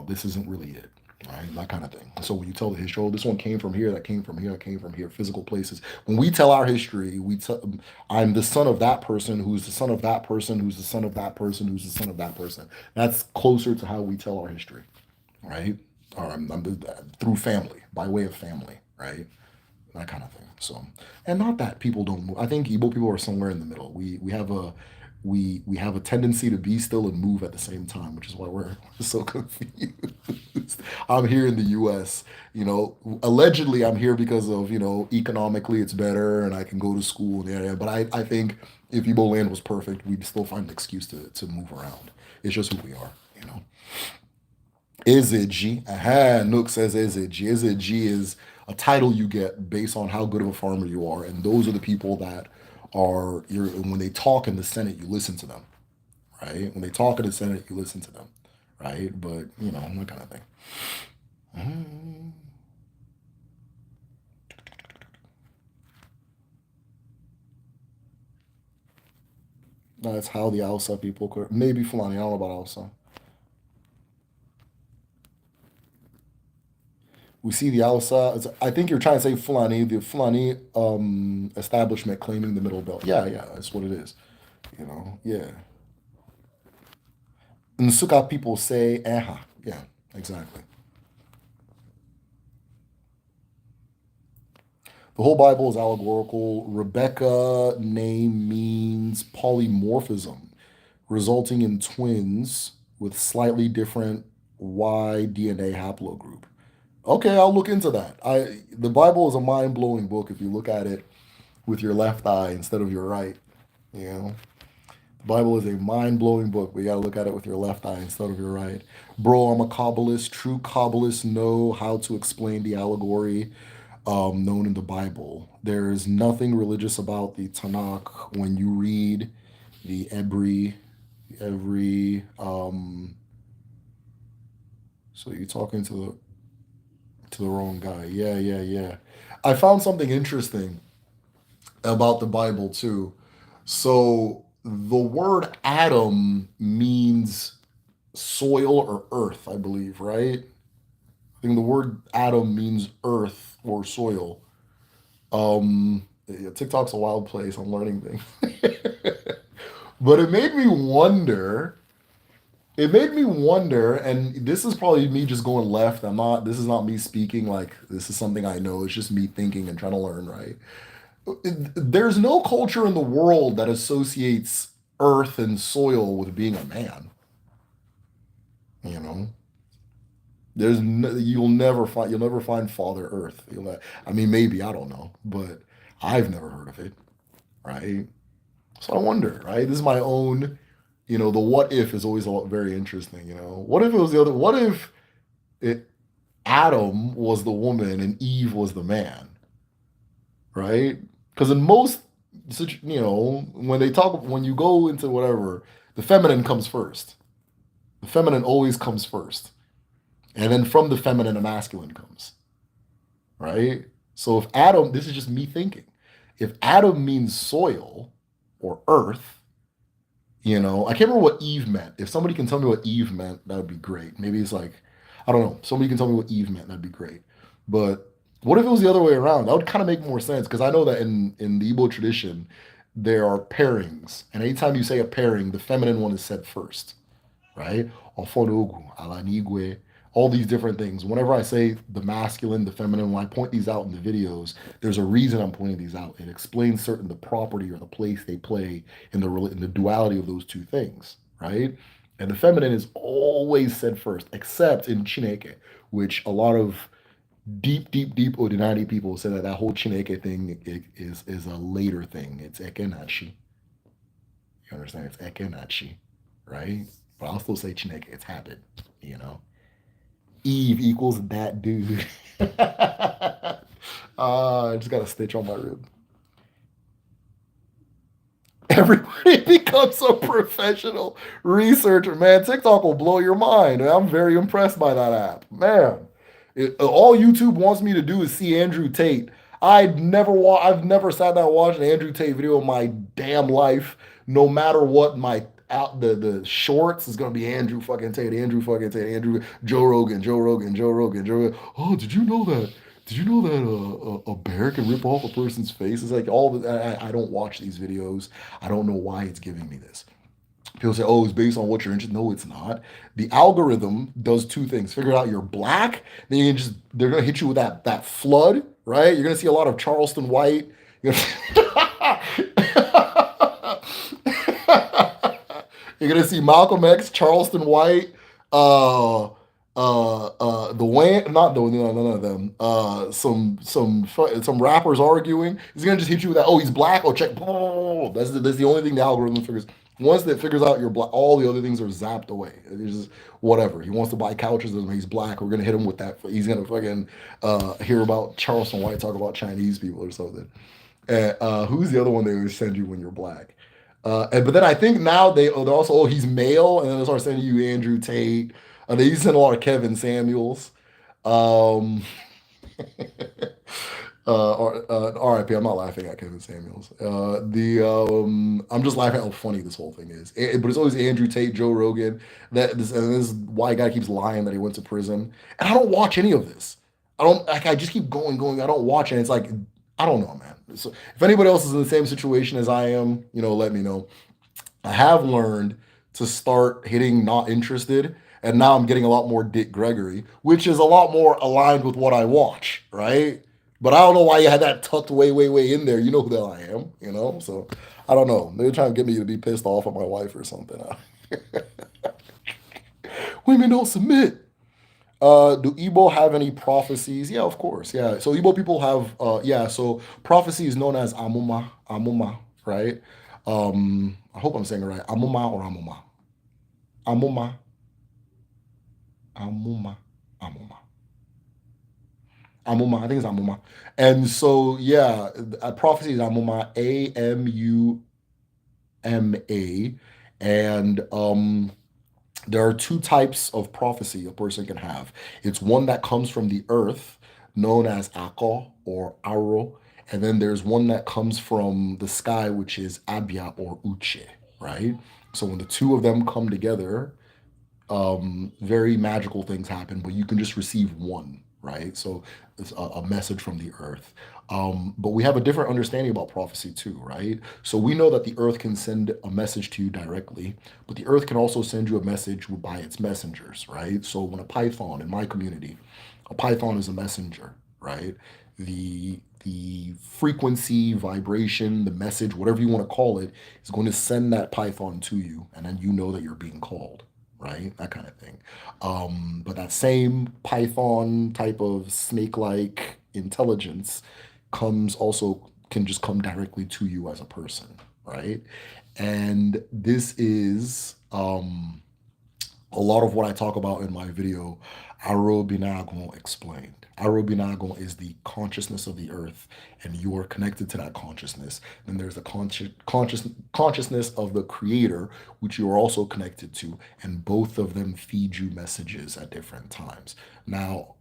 this isn't really it. Right, that kind of thing. So when you tell the history, oh, this one came from here, that came from here, that came from here, physical places. When we tell our history, I'm the son of that person, who's the son of that person, who's the son of that person, who's the son of that person. That's closer to how we tell our history, right? Or through family, by way of family, right? That kind of thing. So, and not that people don't move. I think Igbo people are somewhere in the middle. We have a tendency to be still and move at the same time, which is why we're so confused. I'm here in the U.S. Allegedly I'm here because of economically it's better and I can go to school and yeah. But I think if Igbo land was perfect, we'd still find an excuse to move around. It's just who we are. Ezeji. Aha, Nook says Ezeji. Ezeji is a title you get based on how good of a farmer you are. And those are the people that when they talk in the Senate, you listen to them, right? When they talk in the Senate, you listen to them, right? But, that kind of thing. Mm. That's how the Hausa people could, maybe Fulani, I don't know about Hausa. We see the Hausa. I think you're trying to say Fulani, the Fulani establishment claiming the Middle Belt. Yeah, that's what it is. Yeah. Nsuka people say Eha. Yeah, exactly. The whole Bible is allegorical. Rebecca name means polymorphism, resulting in twins with slightly different Y DNA haplogroup. Okay, I'll look into that. The Bible is a mind-blowing book if you look at it with your left eye instead of your right. You know, the Bible is a mind-blowing book. We got to look at it with your left eye instead of your right. Bro, I'm a Kabbalist. True Kabbalists know how to explain the allegory known in the Bible. There is nothing religious about the Tanakh when you read the every. So you're talking to the wrong guy. Yeah. I found something interesting about the Bible too. So the word Adam means soil or earth, I believe, right? I think the word Adam means earth or soil. Yeah, TikTok's a wild place. I'm learning things. But it made me wonder. It made me wonder, and this is probably me just going left. This is not me speaking like this is something I know. It's just me thinking and trying to learn, right? there's no culture in the world that associates earth and soil with being a man. You know, you'll never find Father Earth. I mean, maybe I don't know, but I've never heard of it, right? So I wonder, right? This is my own, the what if is always very interesting. What if it was the other? What if it Adam was the woman and Eve was the man, right? Because in most, when you go into whatever, the feminine comes first. The feminine always comes first, and then from the feminine, a masculine comes, right? So if Adam, this is just me thinking, if Adam means soil or earth, I can't remember what Eve meant. If somebody can tell me what Eve meant, that would be great. Maybe it's like, I don't know. Somebody can tell me what Eve meant, that'd be great. But what if it was the other way around? That would kind of make more sense because I know that in the Igbo tradition, there are pairings. And anytime you say a pairing, the feminine one is said first, right? Ofonogu, Alanigwe, all these different things. Whenever I say the masculine, the feminine, when I point these out in the videos, there's a reason I'm pointing these out. It explains certain the property or the place they play in the duality of those two things, right? And the feminine is always said first, except in Chineke, which a lot of deep, deep, deep Odinani people say that that whole Chineke thing is a later thing. It's Ekenachi. You understand? It's Ekenachi, right? But I'll still say Chineke. It's habit, Eve equals that dude. I just got a stitch on my rib. Everybody becomes a professional researcher, man. TikTok will blow your mind. I'm very impressed by that app, man. All YouTube wants me to do is see Andrew Tate. I've never sat down and watched an Andrew Tate video in my damn life. No matter what, my out the shorts is gonna be Andrew fucking Tate, Andrew fucking Tate, Andrew Joe Rogan, Joe Rogan, Joe Rogan, Joe Rogan. Oh, did you know that? Did you know that a bear can rip off a person's face? It's like all the I don't watch these videos. I don't know why it's giving me this. People say, "Oh, it's based on what you're interested." No, it's not. The algorithm does two things: figure out you're black, then they're gonna hit you with that flood, right? You're gonna see a lot of Charleston White. You're gonna, you're gonna see Malcolm X, Charleston White, the Wayne, not the no, none of them. Some rappers arguing. He's gonna just hit you with that. Oh, he's black. Oh, check. That's the only thing the algorithm figures. Once it figures out you're black, all the other things are zapped away. It's just whatever. He wants to buy couches and he's black. We're gonna hit him with that. He's gonna fucking hear about Charleston White talk about Chinese people or something. And who's the other one they would send you when you're black? But then I think now they also, oh, he's male, and then they start sending you Andrew Tate. They used to send a lot of Kevin Samuels. Um, RIP. I'm not laughing at Kevin Samuels. I'm just laughing at how funny this whole thing is. But it's always Andrew Tate, Joe Rogan. This white guy keeps lying that he went to prison, and I don't watch any of this. I don't like. I just keep going, going. I don't watch it. It's like I don't know, man. So if anybody else is in the same situation as I am, let me know. I have learned to start hitting not interested, and now I'm getting a lot more Dick Gregory, which is a lot more aligned with what I watch, right? But I don't know why you had that tucked way, way, way in there. You know who the hell I am. So I don't know. They're trying to get me to be pissed off at my wife or something. Women don't submit. Do Igbo have any prophecies? Yeah, of course. Yeah. So Igbo people have yeah, so prophecy is known as Amuma. Amuma, right? I hope I'm saying it right. Amuma or Amuma. Amuma. Amuma. Amuma. Amuma. I think it's Amuma. And so yeah, prophecy is Amuma. Amuma. And there are two types of prophecy a person can have. It's one that comes from the earth, known as Ako or Aro, and then there's one that comes from the sky, which is Abia or Uche, right? So when the two of them come together, very magical things happen, but you can just receive one, right? So it's a message from the earth. But we have a different understanding about prophecy too, right? So we know that the earth can send a message to you directly, but the earth can also send you a message by its messengers, right? So when a python in my community, a python is a messenger, right? the frequency, vibration, the message, whatever you want to call it, is going to send that python to you, and then you know that you're being called, right? That kind of thing. But that same python type of snake-like intelligence comes also can just come directly to you as a person, right? And this is a lot of what I talk about in my video, Arobinagon Explained. Arobinagon is the consciousness of the earth, and you are connected to that consciousness. Then there's the consciousness of the creator, which you are also connected to, and both of them feed you messages at different times. Now,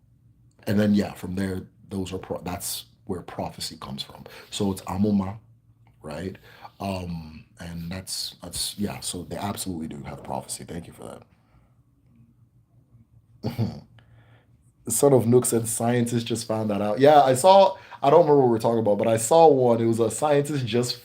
and then yeah, from there, that's where prophecy comes from. So it's Amoma, right? And that's yeah. So they absolutely do have prophecy. Thank you for that. Son of Nook said scientists just found that out. Yeah, I saw. I don't remember what we're talking about, but I saw one. It was a scientist just.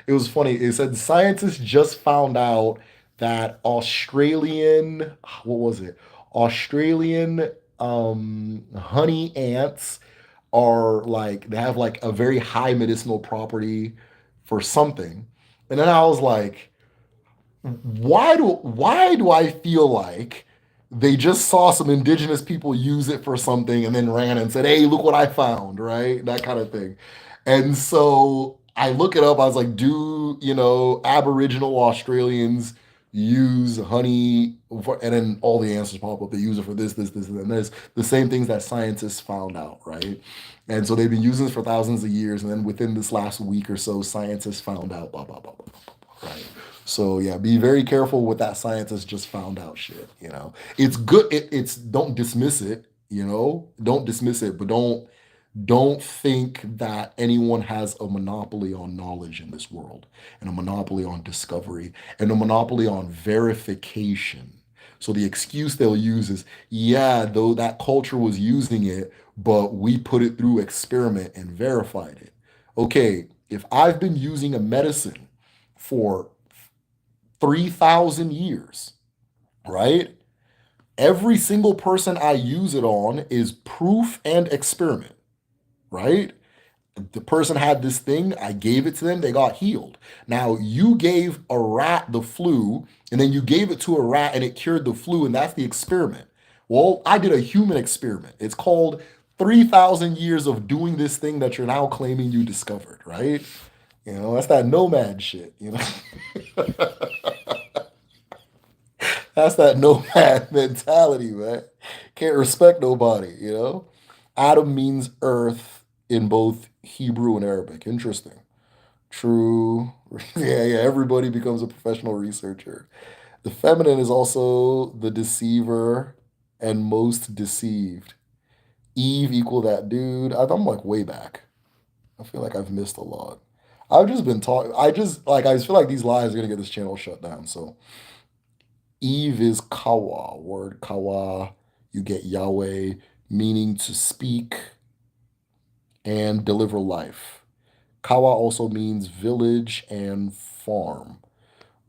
It was funny. It said scientists just found out that Australian. What was it? Australian honey ants are like they have like a very high medicinal property for something, and then I was like, why do I feel like they just saw some indigenous people use it for something and then ran and said, "Hey, look what I found," right? That kind of thing. And so I look it up. I was like, "Do Aboriginal Australians use honey?" And then all the answers pop up. They use it for this, and this. The same things that scientists found out, right? And so they've been using this for thousands of years, and then within this last week or so, scientists found out, blah blah blah blah blah, blah, right? So yeah, be very careful with that scientist just found out shit. It's good. It's don't dismiss it. Don't dismiss it, but don't think that anyone has a monopoly on knowledge in this world, and a monopoly on discovery, and a monopoly on verification. So the excuse they'll use is, yeah, though that culture was using it, but we put it through experiment and verified it. Okay, if I've been using a medicine for 3,000 years, right? Every single person I use it on is proof and experiment, right? The person had this thing, I gave it to them, they got healed. Now, you gave a rat the flu, and then you gave it to a rat and it cured the flu, and that's the experiment. Well, I did a human experiment. It's called 3,000 years of doing this thing that you're now claiming you discovered, right? That's that nomad shit. That's that nomad mentality, man. Can't respect nobody. Adam means earth in both Hebrew and Arabic. Interesting. True. Yeah, yeah. Everybody becomes a professional researcher. The feminine is also the deceiver and most deceived. Eve equal that dude. I'm like way back. I feel like I've missed a lot. I've just been talking. I just feel like these lies are gonna get this channel shut down. So Eve is kawa, word kawa. You get Yahweh, meaning to speak and deliver life. Kawa also means village and farm.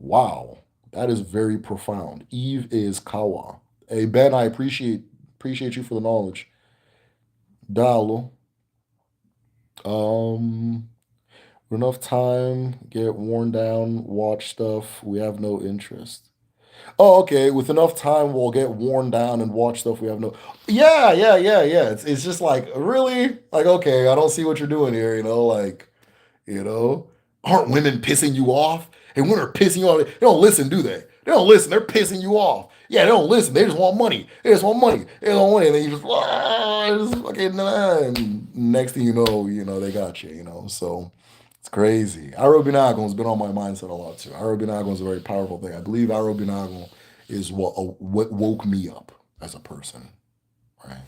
Wow, that is very profound. Eve is kawa. Hey Ben, I appreciate you for the knowledge. Dalo. Um, enough time, get worn down, watch stuff. We have no interest. Oh, okay. With enough time, we'll get worn down and watch stuff we have no. Yeah, yeah, yeah, yeah. It's just like really like okay. I don't see what you're doing here. You know, aren't women pissing you off? And women are pissing you off. They don't listen, do they? They don't listen. They're pissing you off. Yeah, they don't listen. They just want money. They just want money. They just want money. And then you just fucking and next thing they got you. So. It's crazy. Arobinagon's been on my mindset a lot too. Arobinagon is a very powerful thing. I believe Arobinagon is what woke me up as a person. Right.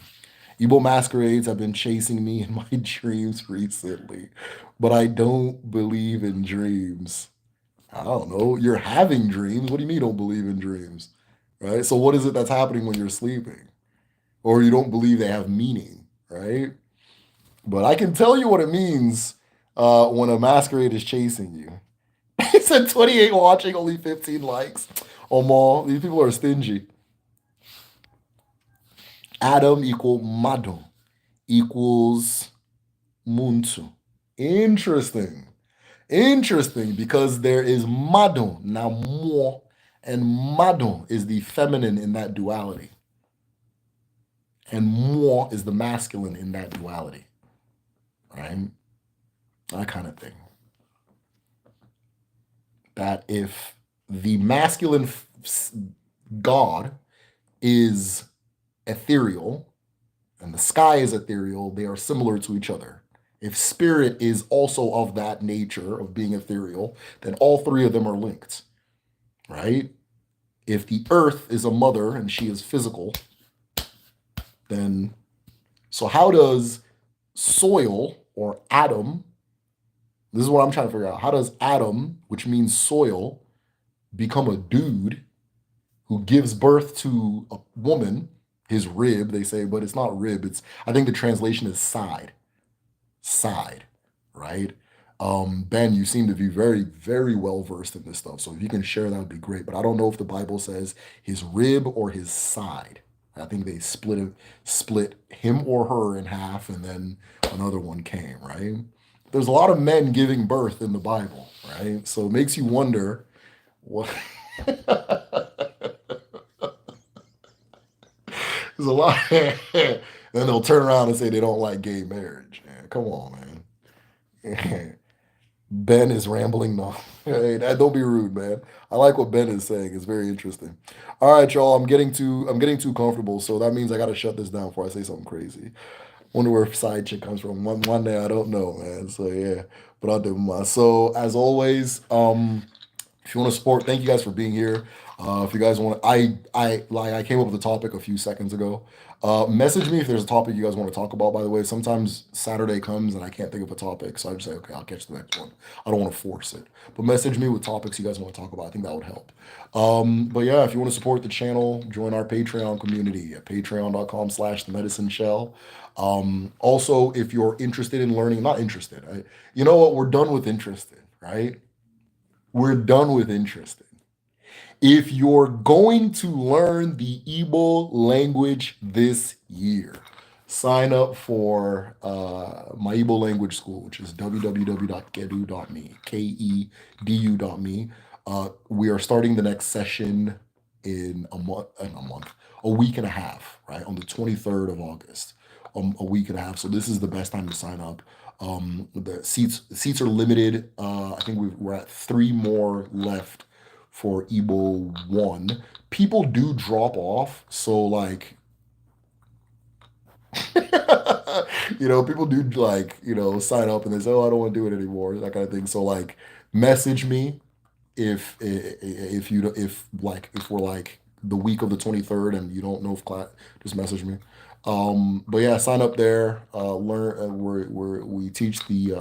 Evil masquerades have been chasing me in my dreams recently, but I don't believe in dreams. I don't know. You're having dreams. What do you mean you don't believe in dreams? Right. So what is it that's happening when you're sleeping, or you don't believe they have meaning? Right. But I can tell you what it means when a masquerade is chasing you. It said 28 watching, only 15 likes. Omo, these people are stingy. Adam equal Madon equals muntu. Interesting. Interesting, because there is madon, now more, and madon is the feminine in that duality, and more is the masculine in that duality, right? That kind of thing. That if the masculine God is ethereal and the sky is ethereal, they are similar to each other. If spirit is also of that nature of being ethereal, then all three of them are linked, right? If the earth is a mother and she is physical, then so how does soil or Adam, this is what I'm trying to figure out. How does Adam, which means soil, become a dude who gives birth to a woman, his rib, they say, but it's not rib. It's, I think the translation is side, side, right? Ben, you seem to be very, very well versed in this stuff. So if you can share, that would be great. But I don't know if the Bible says his rib or his side. I think they split him or her in half, and then another one came, right? There's a lot of men giving birth in the Bible, right? So it makes you wonder what. There's a lot. Then they'll turn around and say they don't like gay marriage. Man, come on, man. Ben is rambling now. Hey, don't be rude, man. I like what Ben is saying. It's very interesting. All right, y'all. I'm getting too comfortable, so that means I gotta shut this down before I say something crazy. Wonder where side chick comes from. One day I don't know, man. So yeah, but I'll do my. So as always, if you want to support, thank you guys for being here. If you guys want, I came up with a topic a few seconds ago. Message me if there's a topic you guys want to talk about. By the way, sometimes Saturday comes and I can't think of a topic, so I just say, okay, I'll catch the next one. I don't want to force it, but message me with topics you guys want to talk about. I think that would help. But yeah, if you want to support the channel, join our Patreon community at patreon.com/the medicine shell. Also, if you're interested in learning, not interested, you know what? We're done with interested, right? We're done with interested. If you're going to learn the Igbo language this year, sign up for my Igbo language school, which is www.kedu.me, kedu.me. We are starting the next session in a week and a half, right? On the 23rd of August, a week and a half. So this is the best time to sign up. The seats are limited. I think we're at 3 more left for Igbo 1. People do drop off, so like people do like, sign up and they say, "Oh, I don't want to do it anymore," that kind of thing. So like message me if we're like the week of the 23rd and you don't know if class, just message me. But yeah, sign up there. Learn. We teach the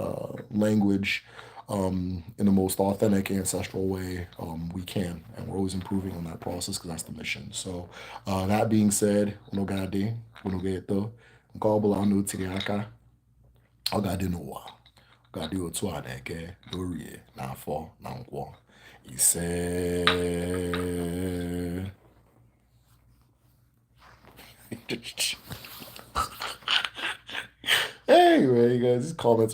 language in the most authentic ancestral way we can, and we're always improving on that process because that's the mission. So that being said, unogade, unogeto, nkọbụla unu tiri aka, ọ ga-adị n'ụwa, ọ ga-adị otu a na-eke n'orie n'afọ na nkwọ ise. Anyway, you guys, these comments